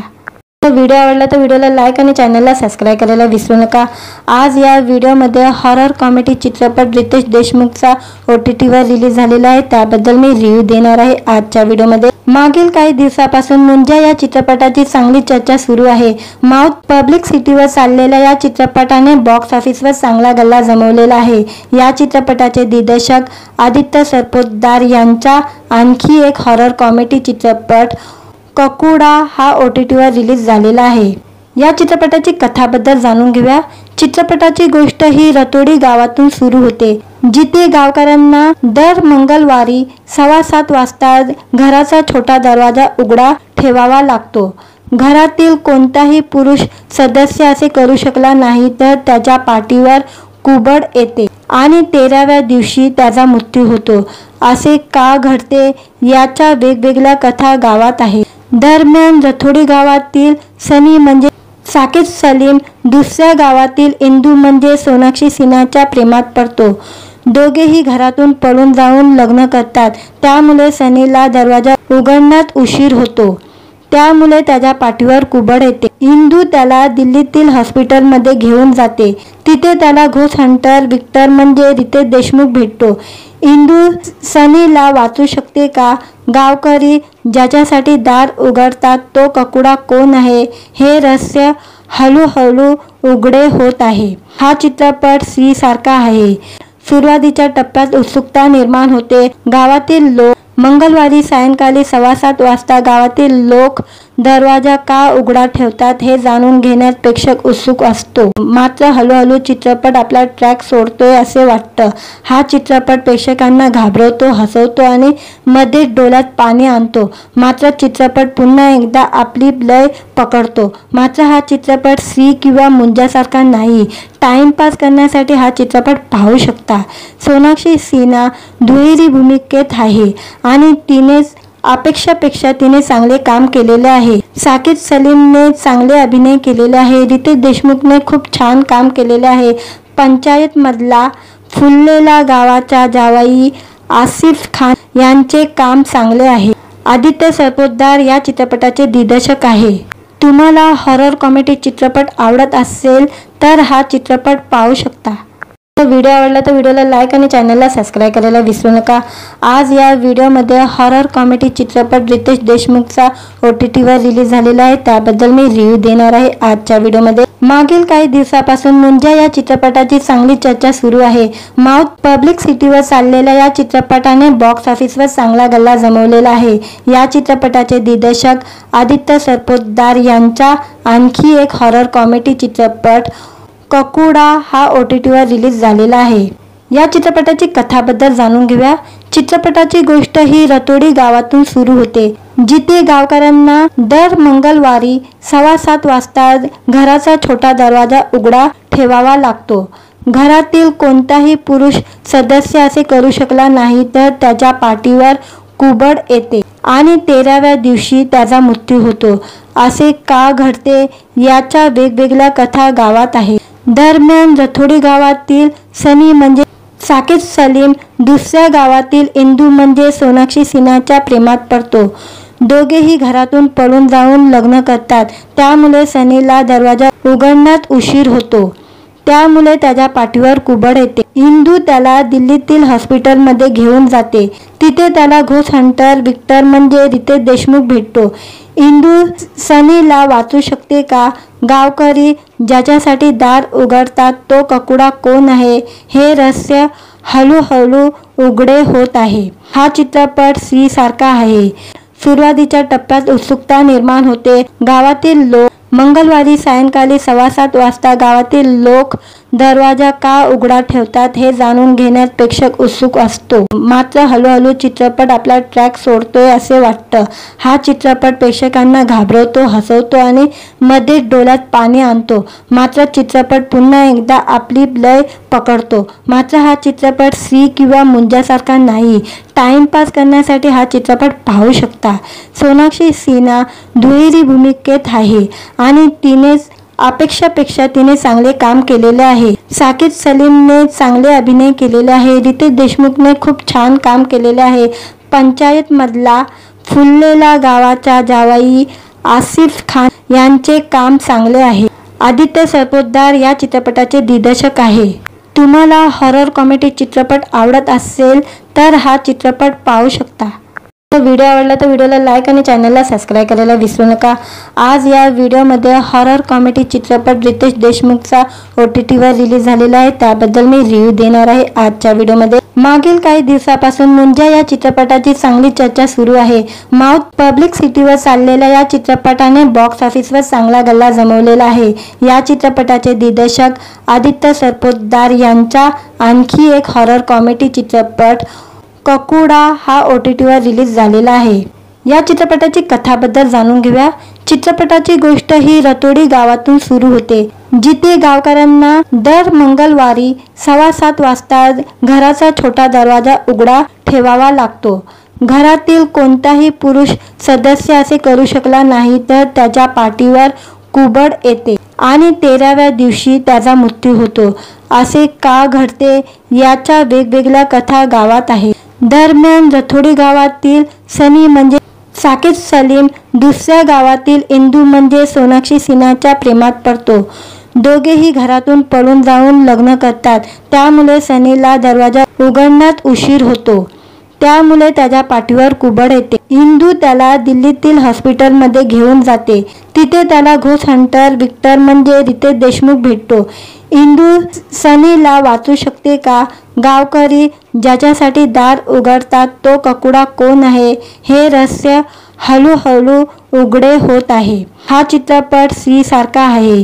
व्हिडिओ आवडला तर व्हिडिओला लाईक आणि चॅनलला सबस्क्राईब करायला विसरू नका। आज या व्हिडिओमध्ये हॉरर कॉमेडी चित्रपट रितेश देशमुखचा OTTवर रिलीज झालेला आहे त्याबद्दल मी रिव्ह्यू देणार आहे आजच्या व्हिडिओमध्ये। मागील काही दिवसापासून मुंजा या चित्रपटाची चांगली चर्चा सुरू आहे। माउथ पब्लिक सिटीवर चाललेल्या या चित्रपटाने बॉक्स ऑफिसवर चांगला गल्ला जमवलेला आहे। या चित्रपटाचे दिग्दर्शक आदित्य सरपोतदार यांचा आणखी एक हॉरर कॉमेडी चित्रपट ककुडा हा OTTवर रिलीज झालेला आहे। या चित्रपटाची कथाबद्दल जाणून घेऊया। चित्रपटाची गोष्ट ही रतोडी गावातून सुरू होते, जिथे गावकऱ्यांना दर मंगळवारी 7:15 वाजता घराचा छोटा दरवाजा उघडा ठेवावा लागतो। घरातील कोणताही पुरुष सदस्य असे करू शकला नाही तर त्याच्या पाठीवर कुबड येते आणि 13व्या दिवशी त्याचा मृत्यू होतो। असे का घडते याच्या वेगवेगळ्या कथा गावात आहेत। दरम्यान रतोडी गावातील सनी म्हणजे साकीब सलीम दुसऱ्या गावातील इंदू म्हणजे सोनाक्षी सिन्हाच्या प्रेमात पडतो। दोघेही घरातून पळून जाऊन लग्न करतात। त्यामुळे सनीला दरवाजा उघडण्यात उशीर होतो, त्यामुळे त्याच्या पाठीवर कुबड येते। इंदू त्याला दिल्लीतील हॉस्पिटलमध्ये घेऊन जाते। तिथे त्याला घोस्ट हंटर विक्टर म्हणजे रितेश देशमुख भेटतो। इंदू सनीला वाचू शकते का? गावकरी ज्याच्यासाठी दार उघडतात तो ककुडा कोण आहे हे रहस्य हळूहळू उघडे होत आहे। हा चित्रपट श्री सारखा आहे। सुरुवातीच्या टप्प्यात उत्सुकता निर्माण होते। गावातील लोक मंगळवारी सायंकाळी 7:15 वाजता गावातील लोक दरवाजा का उघडा ठेवतात हे जाणून घेण्यात प्रेक्षक उत्सुक असतो। मात्र हळूहळू चित्रपट आपला ट्रॅक सोडतोय असे वाटतं। हा चित्रपट प्रेक्षकांना घाबरवतो, हसवतो आणि मध्येच डोळ्यात पाणी आणतो। मात्र चित्रपट पुन्हा एकदा आपली लय पकडतो। मात्र हा चित्रपट श्री किंवा मुंजासारखा नाही। टाइमपास करण्यासाठी हा चित्रपट पाहू शकता। सोनाक्षी सिन्हा दुहेरी भूमिकेत आहे आणि तिने अपेक्षापेक्षा तिने चांगले काम केलेले आहे। साकीब सलीमने चांगले अभिनय केलेले आहे। रितेश देशमुखने खूप छान काम केलेले आहे। पंचायत मधला फुललेला गावाचा जावई आसिफ खान यांचे काम चांगले आहे। आदित्य सरपोतदार या चित्रपटाचे दिग्दर्शक आहे। तुम्हाला हॉरर कॉमेडी चित्रपट आवडत असेल तर हा चित्रपट पाहू शकता। व्हिडिओ आवडला तर व्हिडिओला लाईक आणि चॅनलला सबस्क्राईब करायला विसरू नका। आज या व्हिडिओमध्ये हॉरर कॉमेडी चित्रपट रितेश देशमुखचा OTTवर रिलीज झालेला आहे, त्याबद्दल मी रिव्ह्यू देणार आहे आजच्या व्हिडिओमध्ये। मागील काही दिवसापासून मुंजा या चित्रपटाची चांगली चर्चा सुरू आहे। माउथ पब्लिक सिटीवर चाललेल्या या चित्रपटाने बॉक्स ऑफिसवर चांगला गल्ला जमवलेला आहे। या चित्रपटाचे दिग्दर्शक आदित्य सरपोतदार यांचा आणखी एक हॉरर कॉमेडी चित्रपट ककुडा हा OTTवर रिलीज झालेला आहे। या चित्रपटाची कथाबद्दल जाणून घेऊया। चित्रपटाची गोष्ट ही रतोडी गावातून सुरू होते, जिथे गावकऱ्यांना दर मंगळवारी 7:15 वाजता घराचा छोटा दरवाजा उघडा ठेवावा लागतो। घरातील कोणताही पुरुष सदस्य असे करू शकला नाही तर त्याच्या पाठीवर कुबड येते आणि 13व्या दिवशी त्याचा मृत्यू होतो। असे का घडते याच्या वेगवेगळ्या कथा गावात आहेत। दरम्यान रतोडी गावातील सनी म्हणजे साकीब सलीम दुसऱ्या गावातील इंदू म्हणजे सोनाक्षी सिन्हाच्या प्रेमात पडतो। दोघेही घरातून पळून जाऊन लग्न करतात। त्यामुळे सनीला दरवाजा उघडण्यात उशीर होतो, त्यामुळे त्याच्या पाठीवर कुबड येते। इंदू त्याला दिल्लीतील हॉस्पिटलमध्ये घेऊन जाते। तिथे त्याला घोस्ट हंटर विक्टर म्हणजे रितेश देशमुख भेटतो। इंदू सनीला वाचू शकते का? गावकरी ज्याच्यासाठी दार उघडतात तो ककुडा कोण आहे हे रहस्य हळूहळू उघडे होत आहे। हा चित्रपट श्री सारखा आहे। सुरुवातीच्या टप्प्यात उत्सुकता निर्माण होते। गावातील लोक मंगळवारी सायंकाळी 7:15 वाजता गावातील लोक दरवाजा का उघडा ठेवतात हे जाणून घेण्यात प्रेक्षक उत्सुक असतो। मात्र हळूहळू चित्रपट आपला ट्रॅक सोडतोय असे वाटतं। हा चित्रपट प्रेक्षकांना घाबरवतो, हसवतो आणि मध्येच डोळ्यात पाणी आणतो। मात्र चित्रपट पुन्हा एकदा आपली लय पकडतो। मात्र हा चित्रपट श्री किंवा मुंजासारखा नाही। टाइमपास करण्यासाठी हा चित्रपट पाहू शकता। सोनाक्षी सिन्हा दुहेरी भूमिकेत आहे आणि तिने अपेक्षापेक्षा तिने चांगले काम केलेले आहे। साकीब सलीमने चांगले अभिनय केलेले आहे। रितेश देशमुखने खूप छान काम केलेले आहे। पंचायत मधला फुललेला गावाचा जावई आसिफ खान यांचे काम चांगले आहे। आदित्य सरपोतदार या चित्रपटाचे दिग्दर्शक आहे। तुम्हाला हॉरर कॉमेडी चित्रपट आवडत असेल तर हा चित्रपट पाहू शकता। व्हिडिओ आवडला तर व्हिडिओला लाईक आणि चॅनलला सबस्क्राईब करायला विसरू नका। आज या व्हिडिओमध्ये हॉरर कॉमेडी चित्रपट रितेश देशमुखचा OTTवर रिलीज झालेला आहे, त्याबद्दल मी रिव्ह्यू देणार आहे आजच्या व्हिडिओमध्ये। मागील काही दिवसापासून मुंजा या चित्रपटाची चांगली चर्चा सुरू आहे। माउथ पब्लिक सिटीवर चाललेल्या या चित्रपटाने बॉक्स ऑफिसवर चांगला गल्ला जमवलेला आहे। या चित्रपटाचे दिग्दर्शक आदित्य सरपोतदार यांचा आणखी एक हॉरर कॉमेडी चित्रपट ककुडा हा OTTवर रिलीज झालेला आहे। या चित्रपटाची कथाबद्दल जाणून घेऊया। चित्रपटाची गोष्ट ही रतोडी गावातून सुरू होते, जिथे गावकऱ्यांना दर मंगळवारी 7:15 वाजता घराचा छोटा दरवाजा उघडा ठेवावा लागतो। घरातील कोणताही पुरुष सदस्य असे करू शकला नाही तर त्याच्या पाठीवर कुबड येते आणि 13व्या दिवशी त्याचा मृत्यू होतो। असे का घडते याच्या वेगवेगळ्या कथा गावात आहेत। दरम्यान रतोडी गावातील सनी म्हणजे साकीब सलीम दुसऱ्या गावातील इंदू म्हणजे सोनाक्षी सिन्हाच्या प्रेमात पडतो। दोघेही घरातून पळून जाऊन लग्न करतात। त्यामुळे सनीला दरवाजा उघडण्यात उशीर होतो, त्यामुळे त्याच्या पाठीवर कुबड येते। इंदू त्याला दिल्लीतील हॉस्पिटलमध्ये घेऊन जाते। तिथे त्याला घोस्ट हंटर विक्टर म्हणजे रितेश देशमुख भेटतो। इंदू सनीला वाचू शकते का? गावकरी ज्याच्यासाठी दार उघडतात तो ककुडा कोण आहे हे रहस्य हळूहळू उघडे होत आहे। हा चित्रपट स्त्री सारखा आहे।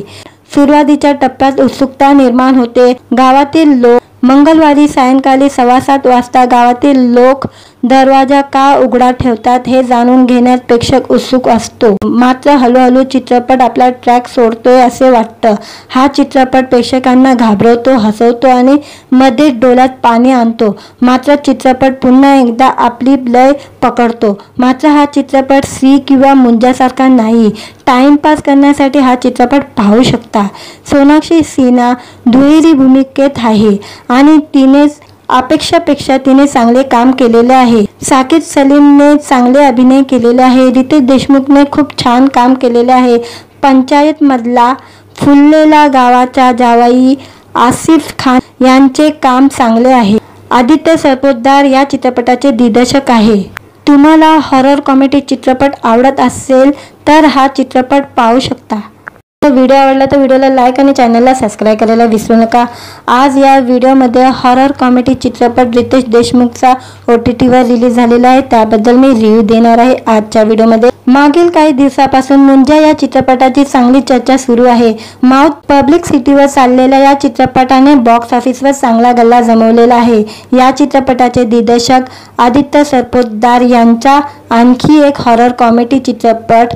सुरुवातीच्या टप्प्यात उत्सुकता निर्माण होते। गावातील लोक मंगळवारी सायंकाळी 7:15 वाजता गावातील लोक दरवाजा का उघडा ठेवतात हे जाणून घेण्यात प्रेक्षक उत्सुक असतो। मात्र हळूहळू चित्रपट आपला ट्रॅक सोडतोय असे वाटतं। हा चित्रपट प्रेक्षकांना घाबरवतो, हसवतो आणि मध्ये डोळ्यात पाणी आणतो। मात्र चित्रपट पुन्हा एकदा आपली लय पकडतो। मात्र हा चित्रपट स्त्री किंवा मुंजासारखा नाही। टाइमपास करण्यासाठी हा चित्रपट पाहू शकता। सोनाक्षी सिन्हा दुहेरी भूमिकेत आहे आणि तिने अपेक्षापेक्षा तिने चांगले काम केलेले आहे। साकीब सलीमने चांगले अभिनय केलेले आहे। रितेश देशमुखने खूप छान काम केलेले आहे। पंचायत मधला फुललेला गावाचा जावई आसिफ खान यांचे काम चांगले आहे। आदित्य सरपोतदार या चित्रपटाचे दिग्दर्शक आहे। तुम्हाला हॉरर कॉमेडी चित्रपट आवडत असेल तर हा चित्रपट पाहू शकता। व्हिडिओ आवडला तर व्हिडिओला लाईक आणि चॅनलला सबस्क्राईब करायला विसरू नका। आज या व्हिडिओमध्ये हॉरर कॉमेडी चित्रपट रितेश देशमुखचा OTTवर रिलीज झालेला आहे, त्याबद्दल मी रिव्ह्यू देणार आहे आजच्या व्हिडिओमध्ये। मागील काही दिवसापासून मुंजा या चित्रपटाची चांगली चर्चा सुरू आहे। माउथ पब्लिक सिटीवर चाललेल्या या चित्रपटाने बॉक्स ऑफिसवर चांगला गल्ला जमवलेला आहे। या चित्रपटाचे दिग्दर्शक आदित्य सरपोतदार यांचा आणखी एक हॉरर कॉमेडी चित्रपट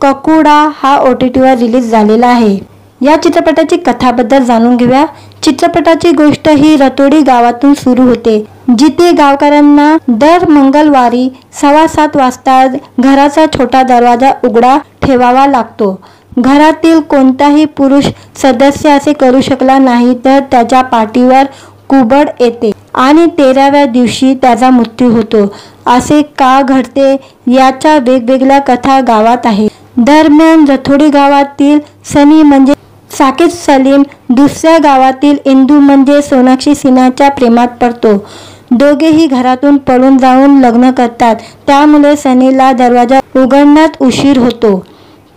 ककुडा हा OTTवर रिलीज झालेला आहे। या चित्रपटाची कथाबद्दल जाणून घेऊया। चित्रपटाची गोष्ट ही रतोडी गावातून सुरू होते, जिथे गावकऱ्यांना दर मंगळवारी 7:15 वाजता घराचा छोटा दरवाजा उघडा ठेवावा लागतो। घरातील कोणताही पुरुष सदस्य असे करू शकला नाही तर त्याच्या पाठीवर कुबड येते आणि 13व्या दिवशी त्याचा मृत्यू होतो। असे का घडते याच्या वेगवेगळ्या कथा गावात आहेत। दरम्यान रतोडी गावातील सनी म्हणजे साकीब सलीम दुसऱ्या गावातील इंदू म्हणजे सोनाक्षी सिन्हाच्या प्रेमात पडतो। दोघेही घरातून पळून जाऊन लग्न करतात। त्यामुळे सनीला दरवाजा उघडण्यात उशीर होतो,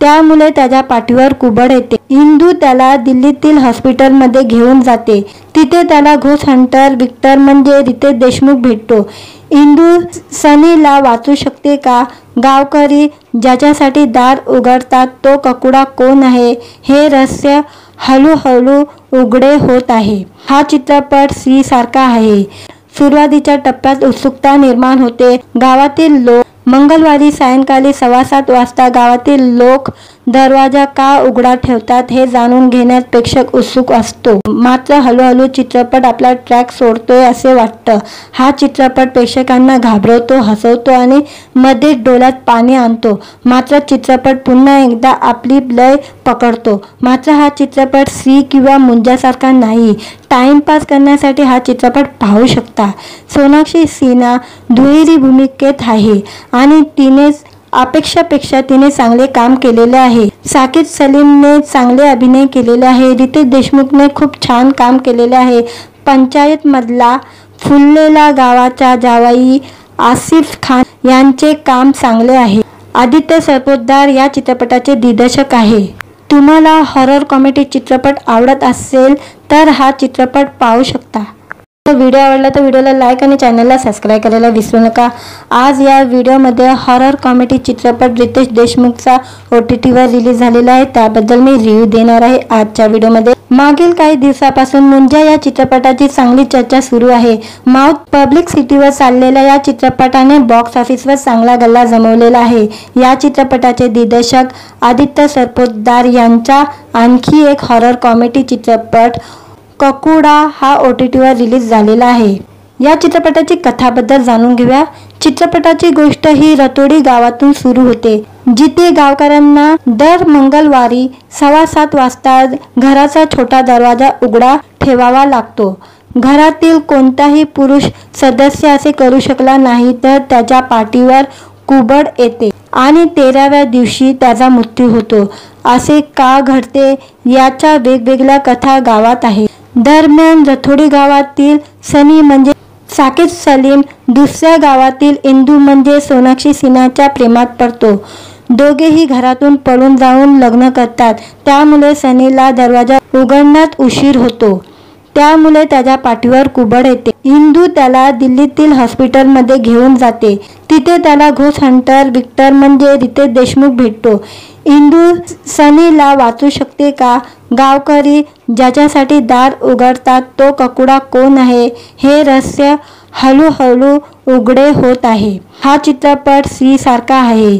त्यामुळे त्याच्या पाठीवर कुबड येते। इंदू त्याला दिल्लीतील हॉस्पिटलमध्ये घेऊन जाते। तिथे त्याला घोस्ट हंटर विक्टर म्हणजे रितेश देशमुख भेटतो। इंदू सनीला वाचू शकते का? गावकरी ज्याच्यासाठी दार उघडतात तो ककुडा कोण आहे हे रहस्य हळूहळू उघडे होत आहे। हा चित्रपट स्त्री सारखा आहे। सुरुवातीच्या टप्प्यात उत्सुकता निर्माण होते। गावातील लोक मंगळवारी सायंकाळी 7:15 वाजता गावातील लोक दरवाजा का उघडा ठेवतात हे जाणून घेण्यात प्रेक्षक उत्सुक असतो। मात्र हळूहळू चित्रपट आपला ट्रॅक सोडतोय असे वाटतं। हा चित्रपट प्रेक्षकांना घाबरवतो, हसवतो आणि मध्ये डोळ्यात पाणी आणतो। मात्र चित्रपट पुन्हा एकदा आपली लय पकडतो। मात्र हा चित्रपट स्त्री किंवा मुंजासारखा नाही। टाइमपास करण्यासाठी हा चित्रपट पाहू शकता। सोनाक्षी सिन्हा दुहेरी भूमिकेत आहे आणि तिने अपेक्षापेक्षा तिने चांगले काम केलेले आहे। साकीब सलीमने चांगले अभिनय केलेले आहे। रितेश देशमुखने खूप छान काम केलेले आहे। पंचायत मधला फुललेला गावाचा जावई आसिफ खान यांचे काम चांगले आहे। आदित्य सरपोतदार या चित्रपटाचे दिग्दर्शक आहे। तुम्हाला हॉरर कॉमेडी चित्रपट आवडत असेल तर हा चित्रपट पाहू शकता। व्हिडिओ आवडला तर व्हिडिओला लाईक आणि चॅनलला सबस्क्राईब करायला विसरू नका। आज या व्हिडिओमध्ये हॉरर कॉमेडी चित्रपट रितेश देशमुखचा OTTवर रिलीज झालेला आहे, त्याबद्दल मी रिव्ह्यू देणार आहे आजच्या व्हिडिओमध्ये। मागील काही दिवसापासून मुंजा या चित्रपटाची चांगली चर्चा सुरू आहे। माउथ पब्लिक सिटीवर चाललेल्या या चित्रपटाने बॉक्स ऑफिसवर चांगला गल्ला जमवलेला आहे। या चित्रपटाचे दिग्दर्शक आदित्य सरपोतदार यांचा आणखी एक हॉरर कॉमेडी चित्रपट ककुडा हा OTTवर रिलीज झालेला आहे। या चित्रपटाची कथाबद्दल जाणून घेऊया। चित्रपटाची गोष्ट ही रतोडी गावातून सुरू होते, जिथे गावकऱ्यांना दर मंगळवारी 7:15 वाजता घराचा छोटा दरवाजा उघडा ठेवावा लागतो। घरातील कोणताही पुरुष सदस्य असे करू शकला नाही तर त्याच्या पाठीवर कुबड येते आणि 13व्या दिवशी त्याचा मृत्यू होतो। असे का घडते याच्या वेगवेगळ्या कथा गावात आहेत। दरम्यान रतोडी गावातील सनी म्हणजे साकेत सलीम दुसऱ्या गावातील इंदू म्हणजे सोनाक्षी सिन्हाच्या प्रेमात पडतो। दोघेही घरातून पळून जाऊन लग्न करतात। त्यामुळे सनीला दरवाजा उघडण्यात उशीर होतो, त्यामुळे त्याच्या पाठीवर कुबड येते। इंदू त्याला दिल्लीतील हॉस्पिटलमध्ये घेऊन जाते। तिथे त्याला घोस्ट हंटर विक्टर म्हणजे रितेश देशमुख भेटतो। इंदू सनीला वाचू शकते का? गावकरी ज्याच्यासाठी दार उघडतात तो ककुडा कोण आहे हे रहस्य हळूहळू उघडे होत आहे। हा चित्रपट स्त्री सारखा आहे।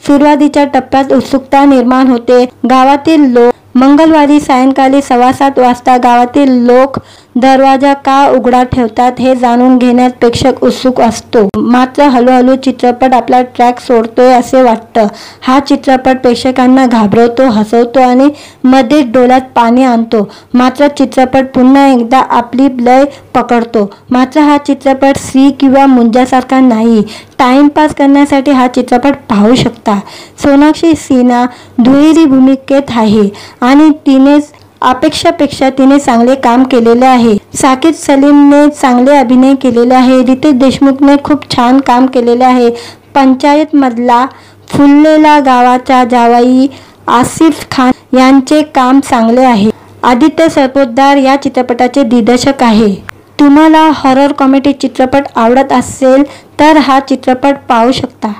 सुरुवातीच्या टप्प्यात उत्सुकता निर्माण होते। गावातील लोक मंगळवारी सायंकाळी 7:15 वाजता गावातील लोक दरवाजा का उघडा ठेवतात हे जाणून घेण्यात प्रेक्षक उत्सुक असतो। मात्र हळूहळू चित्रपट आपला ट्रॅक सोडतोय असे वाटतं। हा चित्रपट प्रेक्षकांना घाबरवतो, हसवतो आणि मध्ये डोळ्यात पाणी आणतो। मात्र चित्रपट पुन्हा एकदा आपली लय पकडतो। मात्र हा चित्रपट स्त्री किंवा मुंजासारखा नाही। टाइमपास करण्यासाठी हा चित्रपट पाहू शकता। सोनाक्षी सिन्हा दुहेरी भूमिकेत आहे आणि तिने अपेक्षापेक्षा तिने चांगले काम केलेले आहे। साकेत सलीमने चांगले अभिनय केलेले आहे। रितेश देशमुखने खूप छान काम केलेले आहे। पंचायत मधला फुललेला गावाचा जावई आसिफ खान यांचे काम चांगले आहे। आदित्य सरपोतदार या चित्रपटाचे दिग्दर्शक आहे। तुम्हाला हॉरर कॉमेडी चित्रपट आवडत असेल तर हा चित्रपट पाहू शकता।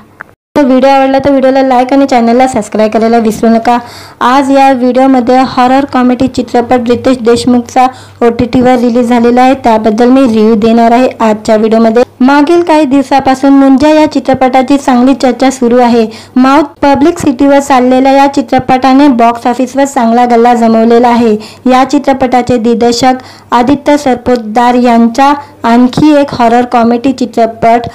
व्हिडिओ आवडला तर व्हिडिओला लाईक आणि चॅनलला सबस्क्राईब करायला विसरू नका। आज या व्हिडिओमध्ये हॉरर कॉमेडी चित्रपट रितेश देशमुखचा OTTवर रिलीज झालेला आहे, त्याबद्दल मी रिव्ह्यू देणार आहे आजच्या व्हिडिओमध्ये। मागील काही दिवसापासून मुंजा या चित्रपटाची चांगली चर्चा सुरू आहे। माउथ पब्लिक सिटीवर चाललेल्या या चित्रपटाने बॉक्स ऑफिसवर चांगला गल्ला जमवलेला आहे। या चित्रपटाचे दिग्दर्शक आदित्य सरपोतदार यांचा आणखी एक हॉरर कॉमेडी चित्रपट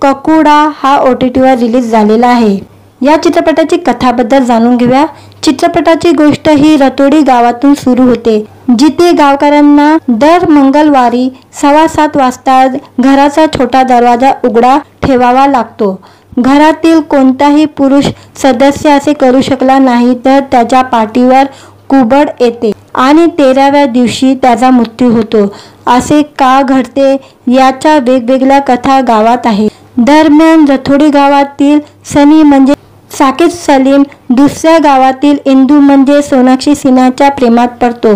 ककुडा हा OTTवर रिलीज झालेला आहे। या चित्रपटाची कथाबद्दल जाणून घेऊया। चित्रपटाची गोष्ट ही रतोडी गावातून सुरू होते, जिथे गावकऱ्यांना दर मंगळवारी 7:15 वाजता घराचा छोटा दरवाजा उघडा ठेवावा लागतो। घरातील कोणताही पुरुष सदस्य असे करू शकला नाही तर त्याच्या पाठीवर कुबड येते आणि 13व्या दिवशी त्याचा मृत्यू होतो। असे का घडते याच्या वेगवेगळ्या कथा गावात आहेत। दरम्यान रतोडी गावातील सनी म्हणजे साकेत सलीम दुसऱ्या गावातील इंदू म्हणजे सोनाक्षी सिन्हाच्या प्रेमात पडतो।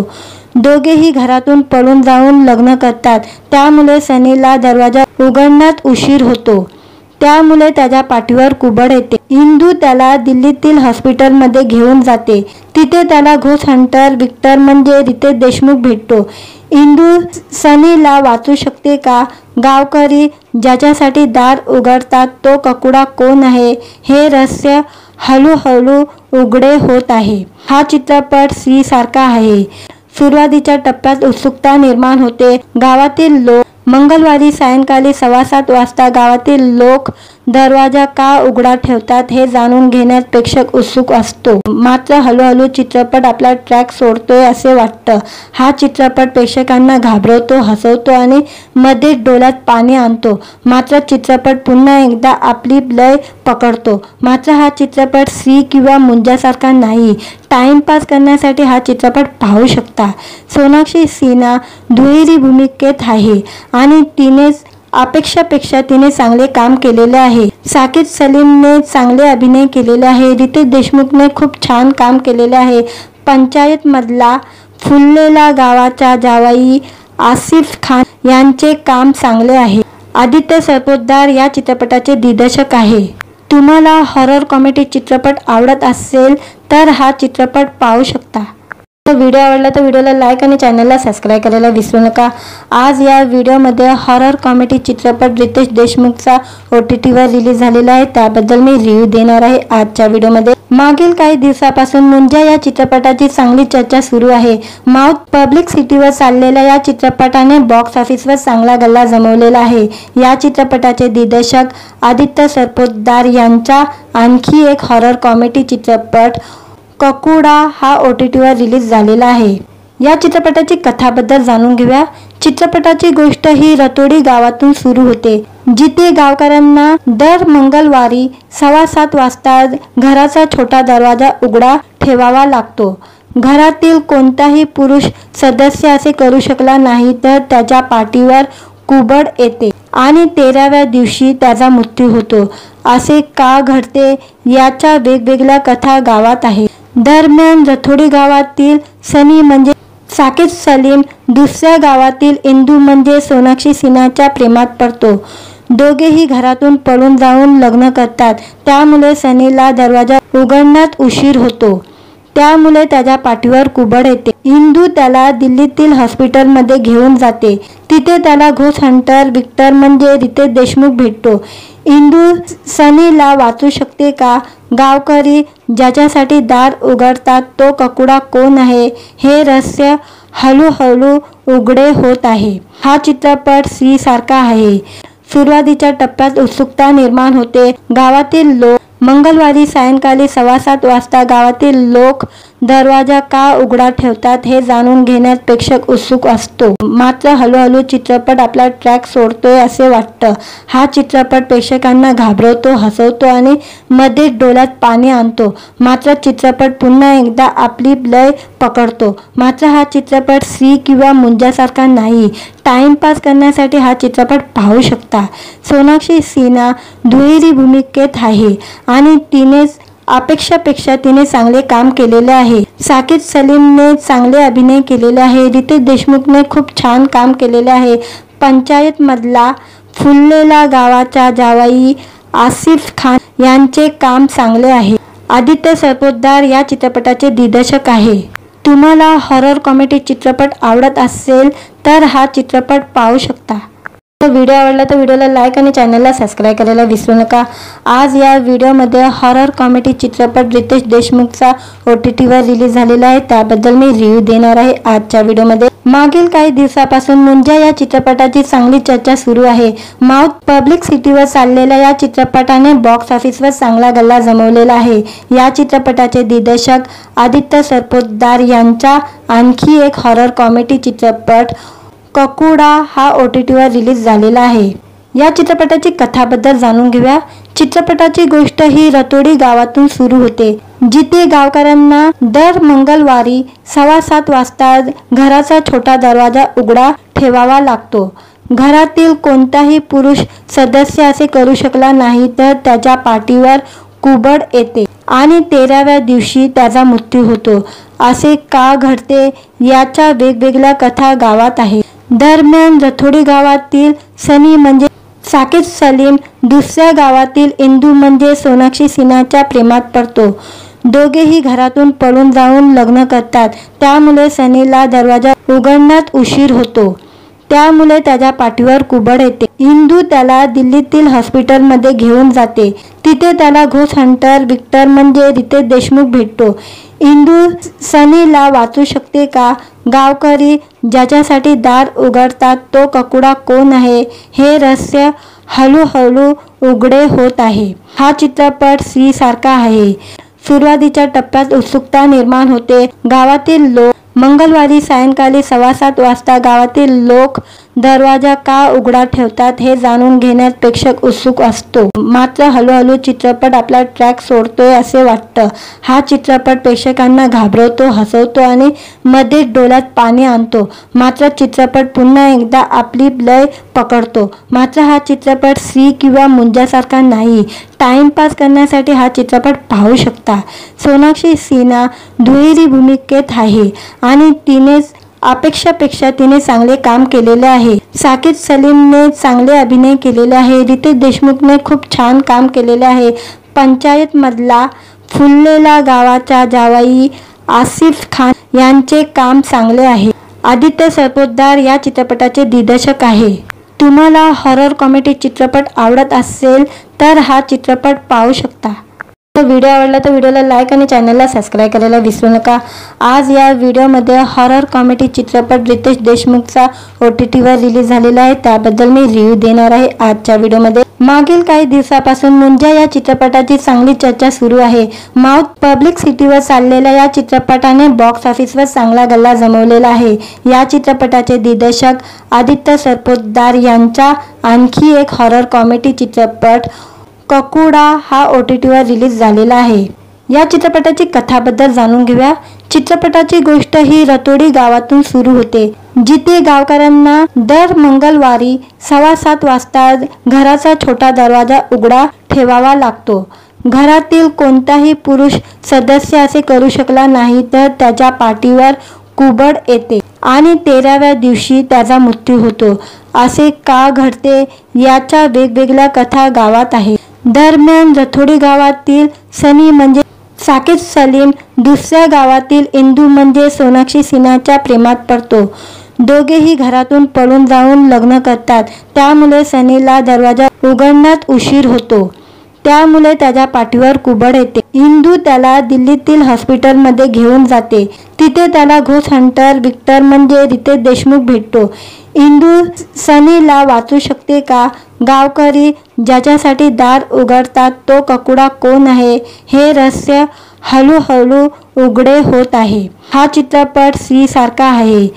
दोघेही घरातून पळून जाऊन लग्न करतात। त्यामुळे सनीला दरवाजा उघडण्यात उशीर होतो, त्यामुळे त्याच्या पाठीवर कुबड येते। इंदू त्याला दिल्लीतील हॉस्पिटलमध्ये घेऊन जाते। तिथे त्याला घोस्ट हंटर विक्टर म्हणजे रितेश देशमुख भेटतो। इंदू सनीला वाचू शकते का? गावकरी ज्याच्यासाठी दार उघडतात तो ककुडा कोण आहे हे रहस्य हळूहळू उघडे होत आहे। हा चित्रपट स्त्री सारखा आहे। सुरुवातीच्या टप्प्यात उत्सुकता निर्माण होते। गावातील लोक मंगळवारी सायंकाळी 7:15 वाजता गावातील लोक दरवाजा का उघडा ठेवतात हे जाणून घेण्यात प्रेक्षक उत्सुक असतो। मात्र हळूहळू चित्रपट आपला ट्रॅक सोडतोय असे वाटतं। हा चित्रपट प्रेक्षकांना घाबरवतो, हसवतो आणि मध्ये डोळ्यात पाणी आणतो। मात्र चित्रपट पुन्हा एकदा आपली लय पकडतो। मात्र हा चित्रपट स्त्री किंवा मुंजासारखा नाही। टाइमपास करण्यासाठी हा चित्रपट पाहू शकता। सोनाक्षी सिन्हा दुहेरी भूमिकेत आहे आणि तिने अपेक्षापेक्षा तिने चांगले काम केलेले आहे। साकेत सलीमने चांगले अभिनय केलेले आहे। रितेश देशमुखने खूप छान काम केलेले आहे। पंचायत मधला फुललेला गावाचा जावई आसिफ खान यांचे काम चांगले आहे. आदित्य सरपोतदार या चित्रपटाचे दिग्दर्शक आहे. तुम्हाला हॉरर कॉमेडी चित्रपट आवडत असेल तर हा चित्रपट पाहू शकता. व्हिडिओ आवडला तर व्हिडिओला लाईक आणि चॅनलला सबस्क्राईब करायला विसरू नका. आज या व्हिडिओमध्ये हॉरर कॉमेडी चित्रपट रितेश देशमुखचा OTTवर रिलीज झालेला आहे, त्याबद्दल मी रिव्ह्यू देणार आहे आजच्या व्हिडिओमध्ये. मागील काही दिवसापासून मुंजा या चित्रपटाची चांगली चर्चा सुरू आहे. माउथ पब्लिक सिटीवर चाललेल्या या चित्रपटाने बॉक्स ऑफिसवर चांगला गल्ला जमवलेला आहे. या चित्रपटाचे दिग्दर्शक आदित्य सरपोतदार यांचा आणखी एक हॉरर कॉमेडी चित्रपट ककुडा हा OTTवर रिलीज झालेला आहे. या चित्रपटाची कथाबद्दल जाणून घेऊया. चित्रपटाची गोष्ट ही रतोडी गावातून सुरू होते, जिथे गावकऱ्यांना दर मंगळवारी 7:15 वाजता घराचा छोटा दरवाजा उघडा ठेवावा लागतो. घरातील कोणताही पुरुष सदस्य असे करू शकला नाही तर त्याच्या पाठीवर कुबड येते आणि 13व्या दिवशी त्याचा मृत्यू होतो. असे का घडते याच्या वेगवेगळ्या कथा गावात आहेत. दरम्यान रथोडी गावातील सनी म्हणजे साकीब सलीम दुसऱ्या गावातील इंदू म्हणजे सोनाक्षी सिन्हाच्या प्रेमात पडतो. दोघेही घरातून पळून जाऊन लग्न करतात. त्यामुळे सनीला दरवाजा उघडण्यात उशीर होतो. त्यामुळे त्याच्या पाठीवर कुबड येते. इंदू त्याला दिल्लीतील हॉस्पिटलमध्ये घेऊन जाते. तिथे त्याला घोस्ट हंटर विक्टर म्हणजे रितेश देशमुख भेटतो. इंदू सनीला वाचू शकते का? गावकरी ज्याच्यासाठी दार उघडतात तो ककुडा कोण आहे हे रहस्य हळूहळू उघडे होत आहे. हा चित्रपट स्त्री सारखा आहे. सुरुवातीच्या टप्प्यात उत्सुकता निर्माण होते. गावातील लोक मंगळवारी सायंकाळी 7:15 वाजता गावातील लोक दरवाजा का उघडा ठेवतात हे जाणून घेण्यात प्रेक्षक उत्सुक असतो. मात्र हळूहळू चित्रपट आपला ट्रॅक सोडतोय असे वाटतं. हा चित्रपट प्रेक्षकांना घाबरवतो, हसवतो आणि मध्ये डोळ्यात पाणी आणतो. मात्र चित्रपट पुन्हा एकदा आपली लय पकडतो. मात्र हा चित्रपट स्त्री किंवा मुंजासारखा नाही. टाइमपास करण्यासाठी हा चित्रपट पाहू शकता. सोनाक्षी सिन्हा दुहेरी भूमिकेत आहे आणि तिने अपेक्षापेक्षा तिने चांगले काम केलेले आहे. साकीब सलीमने चांगले अभिनय केलेले आहे. रितेश देशमुखने खूप छान काम केलेले आहे. पंचायत मधला फुललेला गावाचा जावई आसिफ खान यांचे काम चांगले आहे. आदित्य सरपोतदार या चित्रपटाचे दिग्दर्शक आहे. तुम्हाला हॉरर कॉमेडी चित्रपट आवडत असेल तर हा चित्रपट पाहू शकता. व्हिडिओ आवडला तर व्हिडिओला लाईक आणि चॅनलला सबस्क्राईब करायला विसरू नका. आज या व्हिडिओमध्ये हॉरर कॉमेडी चित्रपट रितेश देशमुखचा OTTवर रिलीज झालेला आहे, त्याबद्दल मी रिव्ह्यू देणार आहे आजच्या व्हिडिओमध्ये. मागील काही दिवसापासून मुंजा या चित्रपटाची चांगली चर्चा सुरू आहे. माउथ पब्लिक सिटीवर चाललेल्या या चित्रपटाने बॉक्स ऑफिसवर चांगला गल्ला जमवलेला आहे. या चित्रपटाचे दिग्दर्शक आदित्य सरपोतदार यांचा आणखी एक हॉरर कॉमेडी चित्रपट ककुडा हा OTTवर रिलीज झालेला आहे. या चित्रपटाची कथाबद्दल जाणून घेऊया. चित्रपटाची गोष्ट ही रतोडी गावातून सुरू होते, जिथे गावकऱ्यांना दर मंगळवारी 7:15 वाजता घराचा छोटा दरवाजा उघडा ठेवावा लागतो. घरातील कोणताही पुरुष सदस्य असे करू शकला नाही तर त्याच्या पाठीवर कुबड येते आणि 13व्या दिवशी त्याचा मृत्यू होतो. असे का घडते याच्या वेगवेगळ्या कथा गावात आहेत. दरम्यान रथोडी गावातील सनी म्हणजे साकीब सलीम दुसऱ्या गावातील इंदू म्हणजे सोनाक्षी सिन्हाच्या प्रेमात पडतो. दोघेही घरातून पळून जाऊन लग्न करतात. त्यामुळे सनीला दरवाजा उघडण्यात उशीर होतो. त्यामुळे त्याच्या पाठीवर कुबड येते. इंदू त्याला दिल्लीतील हॉस्पिटलमध्ये घेऊन जाते. तिथे त्याला घोस्ट हंटर विक्टर म्हणजे रितेश देशमुख भेटतो. इंदू सनीला वाचू शकते का? गावकरी ज्याच्यासाठी दार उघडतात तो ककुडा कोण आहे हे रहस्य हळूहळू उघडे होत आहे. हा चित्रपट स्त्री सारखा आहे. सुरुवातीच्या टप्प्यात उत्सुकता निर्माण होते. गावातील लोक मंगळवारी सायंकाळी 7:15 वाजता गावातील लोक दरवाजा का उघडा ठेवतात हे जाणून घेण्यात प्रेक्षक उत्सुक असतो. मात्र हळूहळू चित्रपट आपला ट्रॅक सोडतोय असे वाटतं. हा चित्रपट प्रेक्षकांना घाबरवतो, हसवतो आणि मध्ये डोळ्यात पाणी आणतो. मात्र चित्रपट पुन्हा एकदा आपली लय पकडतो. मात्र हा चित्रपट स्त्री किंवा मुंजासारखा नाही. टाइमपास करण्यासाठी हा चित्रपट पाहू शकता. सोनाक्षी सिन्हा दुहेरी भूमिकेत आहे आणि तिने अपेक्षापेक्षा तिने चांगले काम केलेले आहे। साकीब सलीमने चांगले अभिनय केलेले आहे। रितेश देशमुखने खूप छान काम केलेले आहे। पंचायत मधला फुललेला गावाचा जावई आसिफ खान यांचे काम चांगले आहे। आदित्य सरपोतदार या चित्रपटाचे दिग्दर्शक आहे। तुम्हाला हॉरर कॉमेडी चित्रपट आवडत असेल तर हा चित्रपट पाहू शकता। व्हिडिओ आवडला तर व्हिडिओला लाईक आणि चॅनलला सबस्क्राईब करायला विसरू नका। आज या व्हिडिओमध्ये हॉरर कॉमेडी चित्रपट रितेश देशमुखचा OTTवर रिलीज झालेला आहे, त्याबद्दल मी रिव्ह्यू देणार आहे आजच्या व्हिडिओमध्ये। मागील काही दिवसापासून मुंजा या चित्रपटाची चांगली चर्चा सुरू आहे। माउथ पब्लिक सिटीवर चाललेल्या या चित्रपटाने बॉक्स ऑफिसवर चांगला गल्ला जमवलेला आहे। या चित्रपटाचे दिग्दर्शक आदित्य सरपोतदार यांचा आणखी एक हॉरर कॉमेडी चित्रपट ककुडा हा OTTवर रिलीज झालेला आहे। या चित्रपटाची कथाबद्दल जाणून घेऊया। चित्रपटाची गोष्ट ही रतोडी गावातून सुरू होते, जिथे गावकऱ्यांना दर मंगळवारी 7:15 वाजता घराचा छोटा दरवाजा उघडा ठेवावा लागतो। घरातील कोणताही पुरुष सदस्य असे करू शकला नाही तर त्याच्या पाठीवर कुबड येते आणि 13व्या दिवशी त्याचा मृत्यू होतो। असे का घडते याच्या वेगवेगळ्या कथा गावात आहेत। दरम्यान रतोडी गावातील सनी म्हणजे साकीब सलीम दुसऱ्या गावातील इंदू म्हणजे सोनाक्षी सिन्हाच्या प्रेमात पडतो। दोघेही घरातून पळून जाऊन लग्न करतात। त्यामुळे सनीला दरवाजा उघडण्यात उशीर होतो, त्यामुळे त्याच्या पाठीवर कुबड येते। इंदू त्याला दिल्लीतील हॉस्पिटलमध्ये घेऊन जाते। तिथे त्याला घोस्ट हंटर विक्टर म्हणजे रितेश देशमुख भेटतो। इंदू सनीला वाचू शकते का? गावकरी ज्याच्यासाठी दार उघडतात तो ककुडा कोण आहे हे रहस्य हळूहळू उघडे होत आहे। हा चित्रपट स्त्री सारखा आहे।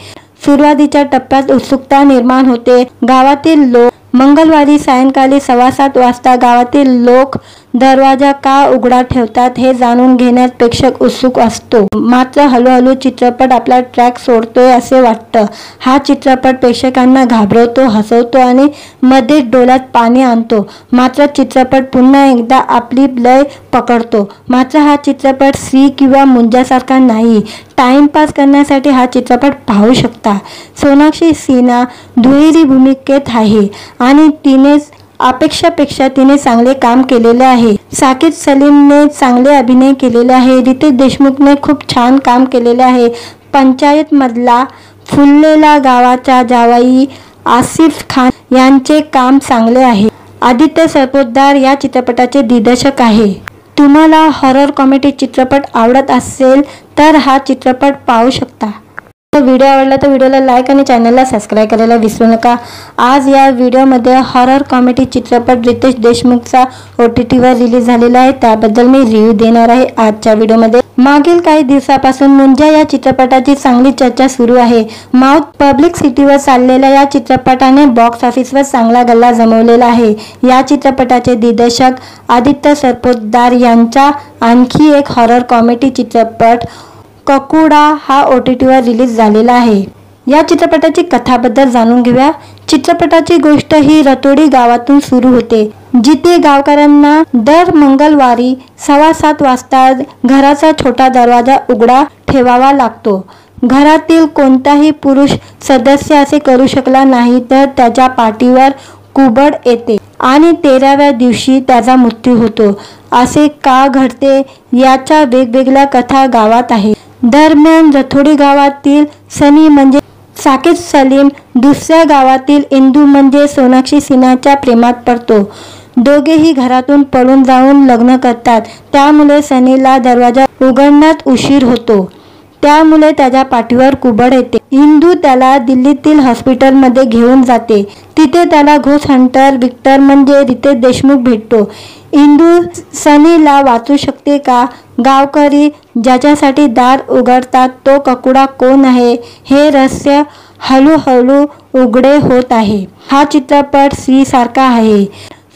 सुरुवातीच्या टप्प्यात उत्सुकता निर्माण होते। गावातील लोक मंगळवारी सायंकाळी 7:15 वाजता गावातील लोक दरवाजा का उघडा ठेवतात हे जाणून घेण्यात प्रेक्षक उत्सुक असतो। मात्र हळूहळू चित्रपट आपला ट्रॅक सोडतोय असे वाटतं। हा चित्रपट प्रेक्षकांना घाबरवतो, हसवतो आणि मध्ये डोळ्यात पाणी आणतो। मात्र चित्रपट पुन्हा एकदा आपली लय पकडतो। मात्र हा चित्रपट स्त्री किंवा मुंजासारखा नाही। टाइमपास करण्यासाठी हा चित्रपट पाहू शकता। सोनाक्षी सिन्हा दुहेरी भूमिकेत आहे आणि तिने अपेक्षापेक्षा तिने चांगले काम केलेले आहे। साकीब सलीमने चांगले अभिनय केलेले आहे। रितेश देशमुखने खूप छान काम केलेले आहे। पंचायत मधला फुललेला गावाचा जावई आसिफ खान यांचे काम चांगले आहे। आदित्य सरपोतदार या चित्रपटाचे दिग्दर्शक आहे। तुम्हाला हॉरर कॉमेडी चित्रपट आवडत असेल तर हा चित्रपट पाहू शकता। व्हिडिओ आवडला तर व्हिडिओला लाईक आणि चॅनलला सबस्क्राईब करायला विसरू नका। आज या व्हिडिओमध्ये हॉरर कॉमेडी चित्रपट रितेश देशमुखचा OTTवर रिलीज झालेला आहे, त्याबद्दल मी रिव्ह्यू देणार आहे आजच्या व्हिडिओमध्ये। मागील काही दिवसापासून मुंजा या चित्रपटाची चांगली चर्चा सुरू आहे। माउथ पब्लिक सिटीवर चाललेल्या या चित्रपटाने बॉक्स ऑफिसवर चांगला गल्ला जमवलेला आहे। या चित्रपटाचे दिग्दर्शक आदित्य सरपोतदार यांचा आणखी एक हॉरर कॉमेडी चित्रपट ककुडा हा OTTवर रिलीज झालेला आहे। या चित्रपटाची कथाबद्दल जाणून घेऊया। चित्रपटाची गोष्ट ही रतोडी गावातून सुरू होते, जिथे गावकऱ्यांना दर मंगळवारी 7:15 वाजता घराचा छोटा दरवाजा उघडा ठेवावा लागतो। घरातील कोणताही पुरुष सदस्य असे करू शकला नाही तर त्याच्या पाठीवर कुबड येते आणि 13व्या दिवशी त्याचा मृत्यू होतो। असे का घडते याच्या वेगवेगळ्या कथा गावात आहेत। दरम्यान रतोडी गावातील सनी म्हणजे साकीब सलीम दुसऱ्या गावातील इंदू म्हणजे सोनाक्षी सिन्हाच्या प्रेमात पडतो। दोघेही घरातून पळून जाऊन लग्न करतात। त्यामुळे सनीला दरवाजा उघडण्यात उशीर होतो, त्यामुळे त्याच्या पाठीवर कुबड येते। इंदू त्याला दिल्लीतील हॉस्पिटलमध्ये घेऊन जाते। तिथे त्याला घोस्ट हंटर विक्टर म्हणजे रितेश देशमुख भेटतो। इंदू सनीला वाचू शकते का? गावकरी ज्याच्यासाठी दार उघडतात तो ककुडा कोण आहे हे रहस्य हळूहळू उघडे होत आहे। हा चित्रपट स्त्री सारखा आहे।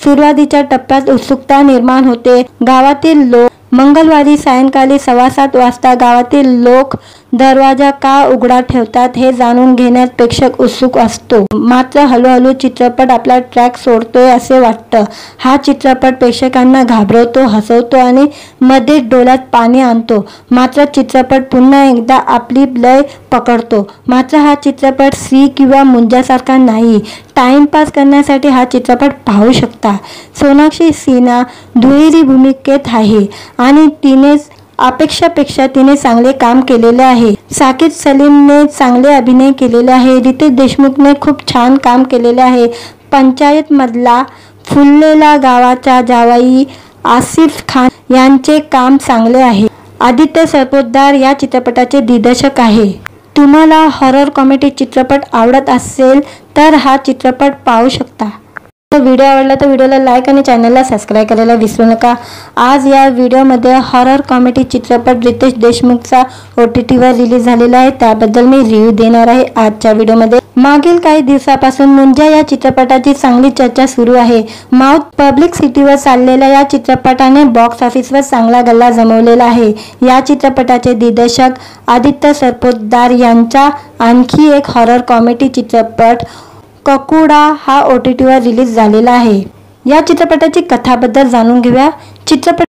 सुरुवातीच्या टप्प्यात उत्सुकता निर्माण होते। गावातील लोक मंगळवारी सायंकाळी 7:15 वाजता गावातील लोक दरवाजा का उघडा ठेवतात हे जाणून घेण्यात प्रेक्षक उत्सुक असतो, मात्र हळूहळू चित्रपट आपला ट्रॅक सोडतोय असे वाटतं. हा चित्रपट प्रेक्षकांना घाबरवतो, हसवतो आणि मध्येच डोळ्यात पाणी आणतो. मात्र चित्रपट पुन्हा एकदा आपली लय पकडतो. मात्र हा चित्रपट स्त्री किंवा मुंजासारखा नाही. टाइमपास करण्यासाठी हा चित्रपट पाहू शकता. सोनाक्षी सिन्हा दुहेरी भूमिकेत आहे आणि तिने अपेक्षापेक्षा तिने चांगले काम केलेले आहे. साकीब सलीमने चांगले अभिनय केलेले आहे. रितेश देशमुखने खूप छान काम केलेले आहे. पंचायत मधला फुललेला गावाचा जावई आसिफ खान यांचे काम चांगले आहे. आदित्य सरपोतदार या चित्रपटाचे दिग्दर्शक आहे. तुम्हाला हॉरर कॉमेडी चित्रपट आवडत असेल तर हा चित्रपट पाहू शकता. व्हिडिओ आवडला तर व्हिडिओला लाईक आणि चॅनलला सबस्क्राईब करायला विसरू नका. आज या व्हिडिओमध्ये हॉरर कॉमेडी चित्रपट रितेश देशमुखचा OTTवर रिलीज झालेला आहे, त्याबद्दल मी रिव्ह्यू देणार आहे आजच्या व्हिडिओमध्ये. मागील काही दिवसापासून मुंजा या चित्रपटाची चांगली चर्चा सुरू आहे. माउथ पब्लिक सिटीवर चाललेल्या या चित्रपटाने बॉक्स ऑफिसवर चांगला गल्ला जमवलेला आहे. या चित्रपटाचे दिग्दर्शक आदित्य सरपोतदार यांचा आणखी एक हॉरर कॉमेडी चित्रपट ककुडा हा OTTवर रिलीज झालेला आहे. या चित्रपटाची कथाबद्दल जाणून घेऊया. चित्रपट